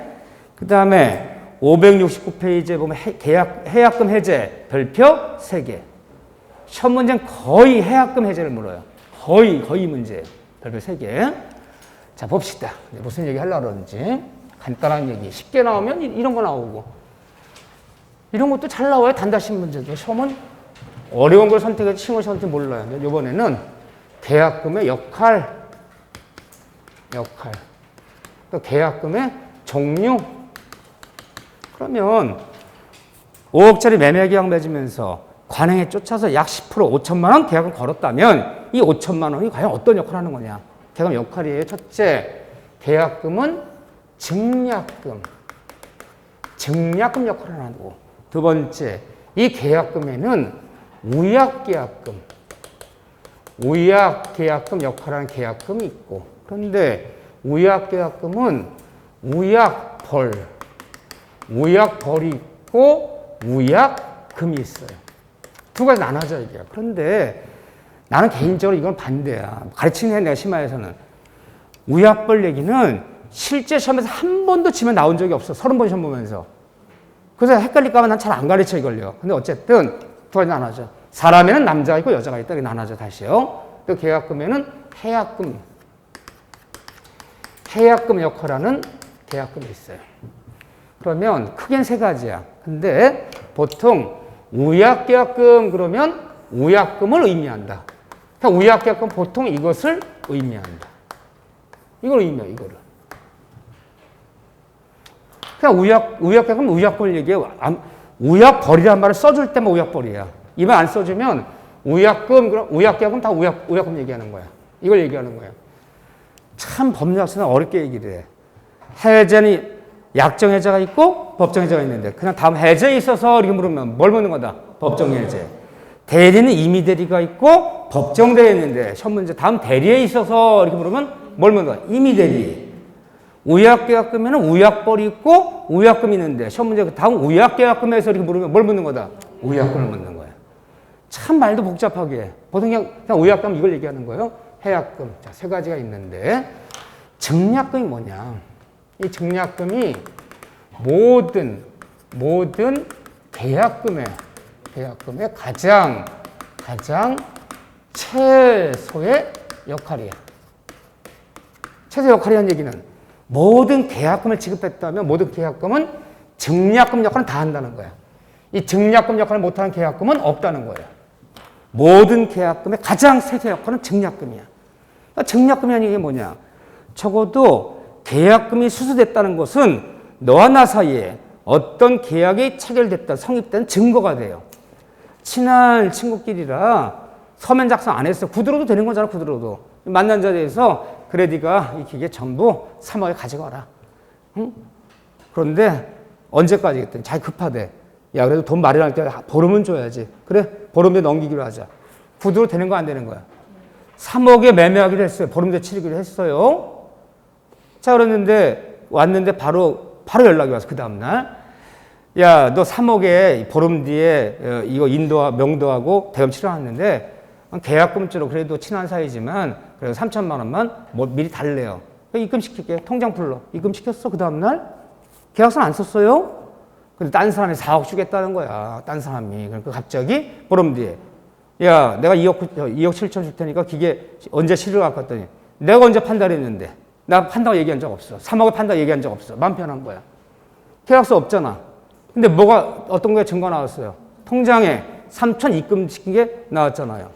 그 다음에 569페이지에 보면 해약금 해제 별표 3개. 시험 문제는 거의 해약금 해제를 물어요. 거의 문제예요. 별표 3개. 자, 봅시다. 무슨 얘기 하려고 그러는지. 간단한 얘기. 쉽게 나오면 이런 거 나오고. 이런 것도 잘 나와요. 단다신 문제도. 시험은 어려운 걸 선택해서 쉬운 걸 선택 몰라요. 이번에는 계약금의 역할, 또 계약금의 종류. 그러면 5억짜리 매매계약 맺으면서 관행에 쫓아서 약 10% 5천만 원 계약금 걸었다면 이 5천만 원이 과연 어떤 역할을 하는 거냐. 계약금 역할이에요. 첫째, 계약금은 증약금 역할을 하고. 두 번째, 이 계약금에는 우약계약금 역할을 하는 계약금이 있고. 그런데 우약계약금은 우약벌이 있고 우약금이 있어요. 두 가지 나눠져 이게. 그런데 나는 개인적으로 이건 반대야. 가르치는 게 내가 심화에서는 우약벌 얘기는 실제 시험에서 한 번도 지면 나온 적이 없어. 30번 시험 보면서. 그래서 헷갈릴까 봐 난 잘 안 가르쳐 이걸요. 근데 어쨌든 두 가지 나눠져. 사람에는 남자가 있고 여자가 있다. 이렇게 나눠져 다시요. 또 계약금에는 해약금 역할하는 계약금이 있어요. 그러면 크게는 세 가지야. 근데 보통 우약계약금 그러면 우약금을 의미한다. 그러니까 우약계약금 보통 이것을 의미한다. 이걸 의미해, 이거를. 그냥 우약계약금 우약벌 얘기해요. 우약벌이라는 말을 써줄 때만 우약벌이야. 이 말 안 써주면 우약계약금 다 우약금 얘기하는 거야. 이걸 얘기하는 거야. 참 법률학생은 어렵게 얘기를 해. 해제는 약정해제가 있고 법정해제가 있는데 그냥 다음 해제에 있어서 이렇게 물으면 뭘 묻는 거다? 법정해제. 대리는 임의 대리가 있고 법정대리가 있는데 시험 문제 다음 대리에 있어서 이렇게 물으면 뭘 묻는 거야? 임의 대리. 우약계약금에는 우약벌이 있고 우약금이 있는데 시험 문제 다음 우약계약금에서 이렇게 물으면 뭘 묻는 거다? 우약금을 묻는 거야. 참 말도 복잡하게 해. 보통 그냥 우약금 이걸 얘기하는 거예요. 해약금. 자, 세 가지가 있는데 증약금이 뭐냐? 이 증약금이 모든 계약금의 가장 가장 최소의 역할이야. 최소 역할이라는 얘기는 모든 계약금을 지급했다면 모든 계약금은 증약금 역할은 다 한다는 거야. 이 증약금 역할을 못하는 계약금은 없다는 거예요. 모든 계약금의 가장 최소 역할은 증약금이야. 그러니까 증약금이라는 얘기 뭐냐? 적어도 계약금이 수수됐다는 것은 너와 나 사이에 어떤 계약이 체결됐다, 성립된 증거가 돼요. 친한 친구끼리라 서면 작성 안 했어. 구두로도 되는 거잖아, 구두로도. 만난 자리에서 그래 네가 이 기계 전부 3억에 가져가라. 응? 그런데 언제까지 했더니 자기 급하대. 야 그래도 돈 마련할 때 보름은 줘야지. 그래 보름에 넘기기로 하자. 구두로 되는 거 안 되는 거야. 3억에 매매하기로 했어요. 보름에 치르기로 했어요. 자 그랬는데 왔는데 바로 연락이 와서 그 다음날 야 너 3억에 보름 뒤에 이거 인도 명도하고 대금 치러놨는데 계약금으로 그래도 친한 사이지만 그래서 3천만 원만 뭐 미리 달래요. 입금시킬게. 통장 불러. 입금시켰어. 그 다음날 계약서는 안 썼어요. 근데 딴 사람이 4억 주겠다는 거야. 딴 사람이. 그러니까 갑자기 보름 뒤에 야 내가 2억 7천 줄 테니까 기계 언제 실으러 갈까 했더니 내가 언제 판단했는데 나 판다고 얘기한 적 없어. 3억을 판다고 얘기한 적 없어. 마음 편한 거야. 계약서 없잖아. 근데 뭐가 어떤 거에 증거 나왔어요. 통장에 3천 입금시킨 게 나왔잖아요.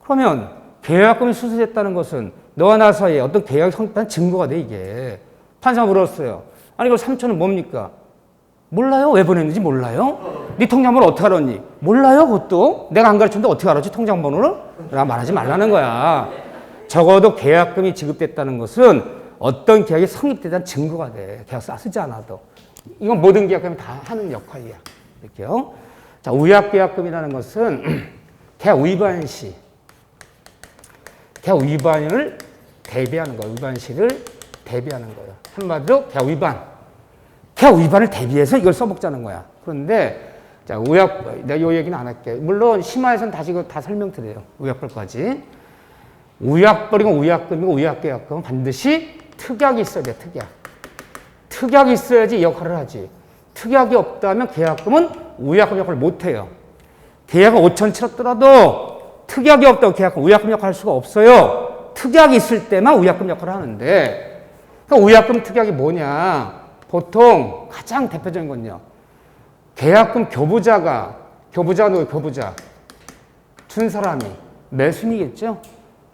그러면 계약금이 수수됐다는 것은 너와 나 사이에 어떤 계약이 성립한 증거가 돼 이게. 판사가 물었어요. 아니 이거 3천은 뭡니까? 몰라요? 왜 보냈는지 몰라요? 네 통장번호 어떻게 알았니? 몰라요 그것도? 내가 안 가르쳤는데 어떻게 알았지 통장번호를? 나 말하지 말라는 거야. 적어도 계약금이 지급됐다는 것은 어떤 계약이 성립되다는 증거가 돼. 계약서 쓰지 않아도. 이건 모든 계약금이 다 하는 역할이야. 이렇게요. 자, 우약계약금이라는 것은 계약 위반 시 계약 위반을 대비하는 거예요. 위반 시를 대비하는 거예요. 한마디로 계약 위반을 대비해서 이걸 써먹자는 거야. 그런데 자, 내가 이 얘기는 안 할게. 물론 심화에서는 다시 이거 다 설명드려요. 우약벌까지. 우약벌이고 우약금이고 우약계약금은 반드시 특약이 있어야 돼. 특약이 있어야지 이 역할을 하지. 특약이 없다면 계약금은 우약금 역할을 못해요. 계약을 5천 치렀더라도 특약이 없다고 계약금 우약금 역할을 할 수가 없어요. 특약이 있을 때만 우약금 역할을 하는데 그러니까 우약금 특약이 뭐냐. 보통 가장 대표적인 건요. 계약금 교부자가 누구예요? 교부자. 준 사람이 매수인이겠죠?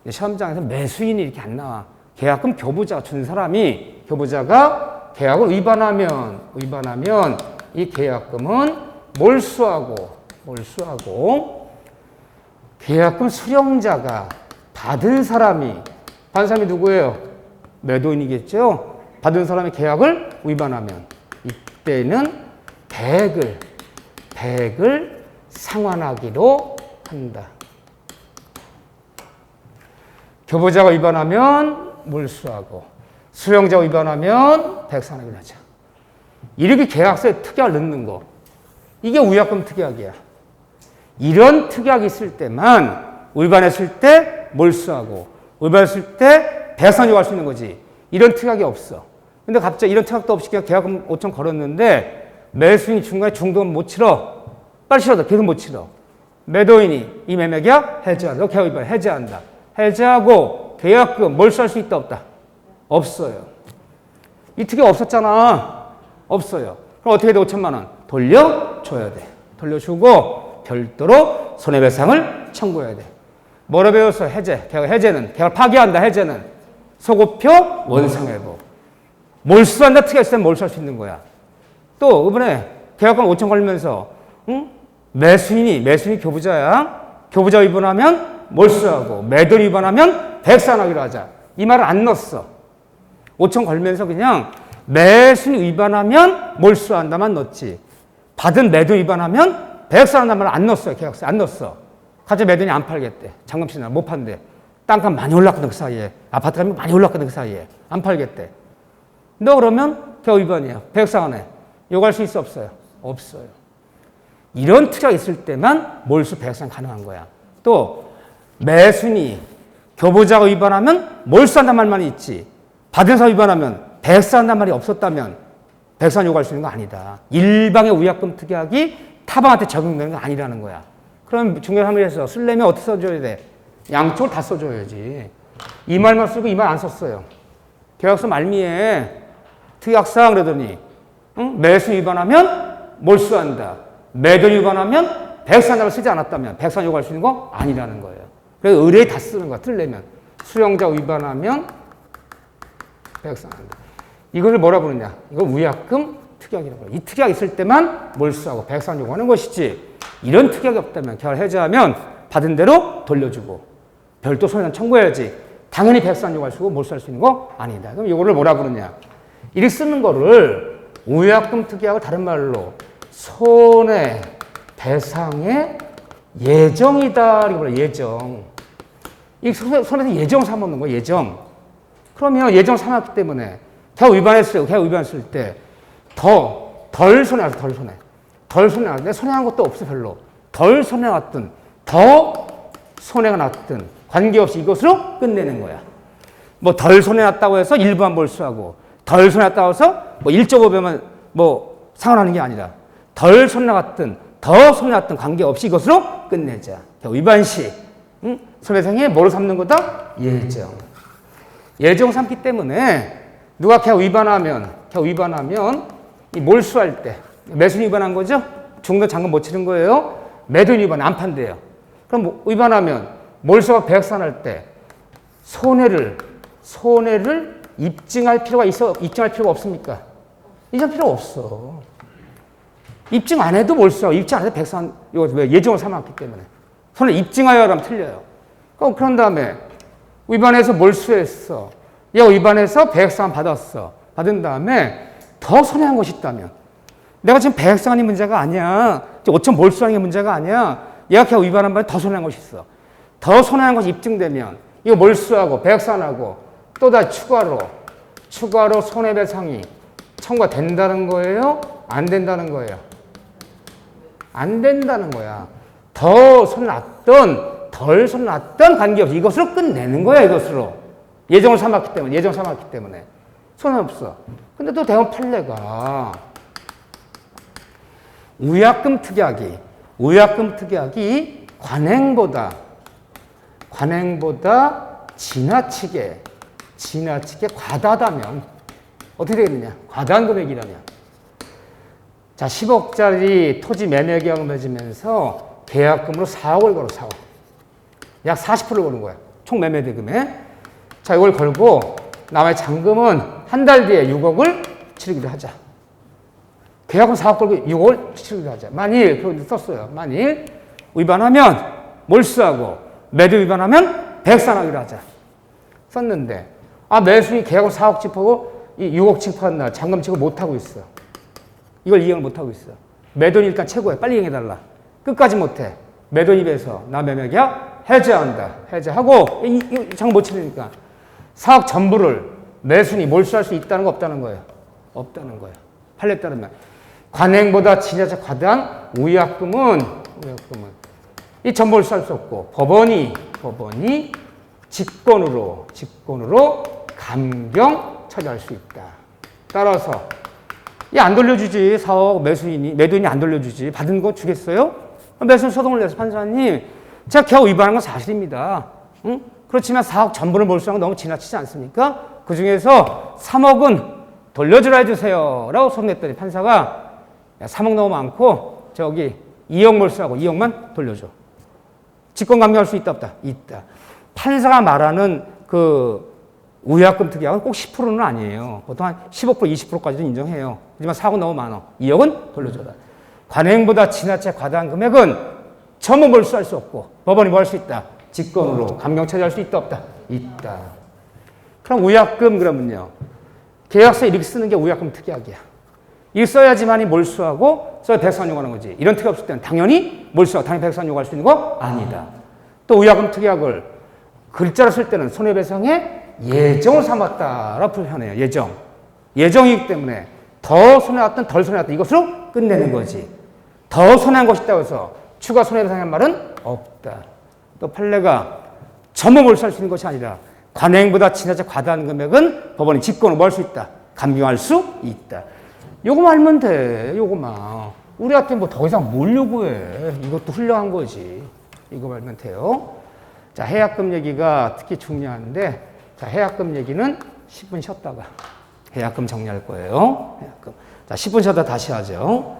시험장에서 매수인이 이렇게 안 나와. 계약금 교부자가 준 사람이 교부자가 계약을 위반하면 이 계약금은 몰수하고 계약금 수령자가 받은 사람이 누구예요? 매도인이겠죠? 받은 사람이 계약을 위반하면 이때는 100을 상환하기로 한다. 교부자가 위반하면 몰수하고 수령자가 위반하면 100 상환하기로 하자. 이렇게 계약서에 특약을 넣는 거. 이게 우약금 특약이야. 이런 특약이 있을 때만 위반했을 때 몰수하고 위반했을 때 배상 요구할 수 있는 거지. 이런 특약이 없어. 근데 갑자기 이런 특약도 없이 그냥 계약금 5천 걸었는데 매수인이 중간에 중도금 못 치러. 빨리 치러도 계속 못 치러. 매도인이 이 매매계약 해지한다. 계약 위반 해지한다. 해지하고 계약금 몰수할 수 있다 없다? 없어요. 이 특약 없었잖아. 없어요. 그럼 어떻게 돼? 5천만 원 돌려줘야 돼. 돌려주고 별도로 손해배상을 청구해야 돼. 뭐로 배웠어? 해제. 해제는 계약을 파기한다. 해제는 소급표 원상회복. 몰수한다. 특약 있으면 몰수할 수 있는 거야. 또 이번에 계약금 5천 걸리면서 매수인이 교부자야. 교부자 위반하면 몰수하고 매도인 위반하면 백산하기로 하자. 이 말을 안 넣었어. 5천 걸면서 그냥 매수인 위반하면 몰수한다만 넣었지. 받은 매도인 위반하면 백산한다는 말을 안 넣었어요. 계약서에 안 넣었어. 갑자기 매도인이 안 팔겠대. 잔금치나 못 판대. 땅값 많이 올랐거든 그 사이에. 아파트값이 많이 올랐거든 그 사이에. 안 팔겠대. 너 그러면 계약 위반이야. 백상환해. 요구할 수 있어 없어요? 없어요. 이런 특약이 있을 때만 몰수 백상 가능한 거야. 또 매수인이 교부자가 위반하면 몰수한다는 말만 있지. 받은 사람 위반하면 백상한다는 말이 없었다면 백상 요구할 수 있는 거 아니다. 일방의 우약금 특약이 타방한테 적용되는 거 아니라는 거야. 그럼 중개사무소에서 쓰려면 어떻게 써줘야 돼? 양쪽을 다 써줘야지. 이 말만 쓰고 이 말 안 썼어요. 계약서 말미에 특약사항 그러더니 매수 위반하면 몰수한다. 매도 위반하면 배액상장을 쓰지 않았다면 배액상 요구할 수 있는 거 아니라는 거예요. 그래서 의뢰에 다 쓰는 거야. 틀리면. 수령자 위반하면 배액상한다. 이걸 뭐라 부르냐? 이걸 위약금 특약이라고 해요. 이 특약이 있을 때만 몰수하고 배액상 요구하는 것이지 이런 특약이 없다면 계약을 해지하면 받은 대로 돌려주고 별도 손해는 청구해야지 당연히 배액상 요구할 수 있고 몰수할 수 있는 거 아니다. 그럼 이거를 뭐라 부르냐? 이렇게 쓰는 거를 위약금 특약을 다른 말로 손해배상의 예정이다. 이렇게 불러요. 예정. 이 손해배상 예정 삼았는 거예요. 예정. 그러면 예정 삼았기 때문에 계약 위반했어요. 계약 위반했을 때 덜 손해났어. 덜 손해. 덜 손해났어. 내가 손해한 것도 없어 별로. 덜 손해났든 더 손해가 났든 관계없이 이것으로 끝내는 거야. 뭐 덜 손해났다고 해서 일부만 몰수하고 덜 손해났다고 해서 뭐 1.5배만 뭐 상환하는 게 아니라 덜 손해났든 더 손해났든 관계없이 이것으로 끝내자. 위반 시 손해배상에 뭐로 삼는 거다? 예정. 예정 삼기 때문에 누가 계약 위반하면 이 몰수할 때 매수 위반한 거죠? 중도 잔금 못 치는 거예요. 매도 위반 안 판대요. 그럼 뭐 위반하면 몰수가 배액상할 때 손해를 입증할 필요가 없습니까? 입증할 필요 없어. 입증 안 해도 몰수하고 입증 안 해도 배액상 이거 예정을 삼았기 때문에 손해 입증하여 하면 틀려요. 그런 다음에 위반해서 몰수했어. 얘가 위반해서 배액상 받았어. 받은 다음에 더 손해한 것이 있다면 내가 지금 배액상이 문제가 아니야. 5천 몰수하는 게 문제가 아니야. 얘가 그냥 위반한 바에 더 손해한 것이 있어. 더 손해한 것이 입증되면 이거 몰수하고 배액상하고 또 다시 추가로 손해배상이 청구가 된다는 거예요? 안 된다는 거예요? 안 된다는 거야. 더 손해났던 덜 손해났던 관계없이 이것으로 끝내는 거야. 이것으로. 예정 삼았기 때문에. 손해 없어. 근데 또 대원 판례가 위약금 특약이 관행보다 지나치게 과다하다면 어떻게 되겠느냐? 과다한 금액이라면. 자, 10억짜리 토지 매매 계약을 맺으면서 계약금으로 4억을 걸어, 4억. 약 40%를 거는 거야. 총 매매 대금에. 자, 이걸 걸고 나머지 잔금은 한 달 뒤에 6억을 치르기로 하자. 계약금 4억 걸고 6억을 치르기로 하자. 만일 그렇게 썼어요. 만일 위반하면 몰수하고 매도 위반하면 배액상하기로 하자. 썼는데 매수인이 계약금 4억 짚고 이 6억 짚어한 날 잔금 지급 못하고 있어. 이걸 이행을 못하고 있어. 매도는 일단 최고야. 빨리 이행해달라. 끝까지 못해. 매도인 입에서 나 매매 계약 해제한다. 해제하고 이 잔금 못 치르니까 4억 전부를 매수인이 몰수할 수 있다는 거 없다는 거예요. 없다는 거예요. 판례에 따르면 관행보다 지나쳐 과다한 위약금은 이 전몰수할 수 없고 법원이 직권으로 감경 처리할 수 있다. 따라서 안 돌려주지. 4억 매도인이 안 돌려주지. 받은 거 주겠어요? 매수인 소송을 내서 판사님 제가 계약 위반한 건 사실입니다. 응? 그렇지만 4억 전부를 몰수한 건 너무 지나치지 않습니까? 그 중에서 3억은 돌려주라 해주세요. 라고 소송냈더니 판사가 3억 너무 많고 저기 2억 몰수하고 2억만 돌려줘. 직권 감경할 수 있다 없다? 있다. 판사가 말하는 그 위약금 특약은 꼭 10%는 아니에요. 보통 한 15%, 20%까지도 인정해요. 하지만 4억 너무 많아. 2억은 돌려줘라. 관행보다 지나쳐 과다한 금액은 전부 몰수할 수 없고 법원이 뭐 할 수 있다? 직권으로 감경 처리할 수 있다 없다? 있다. 그럼 위약금 그러면요. 계약서에 이렇게 쓰는 게 위약금 특약이야. 이거 써야지만이 몰수하고 써야 배액상 요구하는 거지. 이런 특약 없을 때는 당연히 몰수하고 당연히 배액상 요구할 수 있는 거 아니다. 또 위약금 특약을 글자로 쓸 때는 손해배상의 예정을 삼았다라고 표현해요. 예정이기 때문에 더 손해났든 덜 손해났든 이것으로 끝내는 거지. 더 손해한 것이 있다고 해서 추가 손해배상의 말은 없다. 또 판례가 전부 몰수할 수 있는 것이 아니라 관행보다 지나쳐 과다한 금액은 법원이 직권으로 뭐 할 수 있다? 감경할 수 있다. 요거만 알면 돼. 요거만. 우리한테 뭐 더 이상 뭘 요구해. 이것도 훌륭한 거지. 이거 말면 돼요. 자, 해약금 얘기가 특히 중요한데, 자, 해약금 얘기는 10분 쉬었다가 해약금 정리할 거예요. 해약금. 자, 10분 쉬었다 다시 하죠.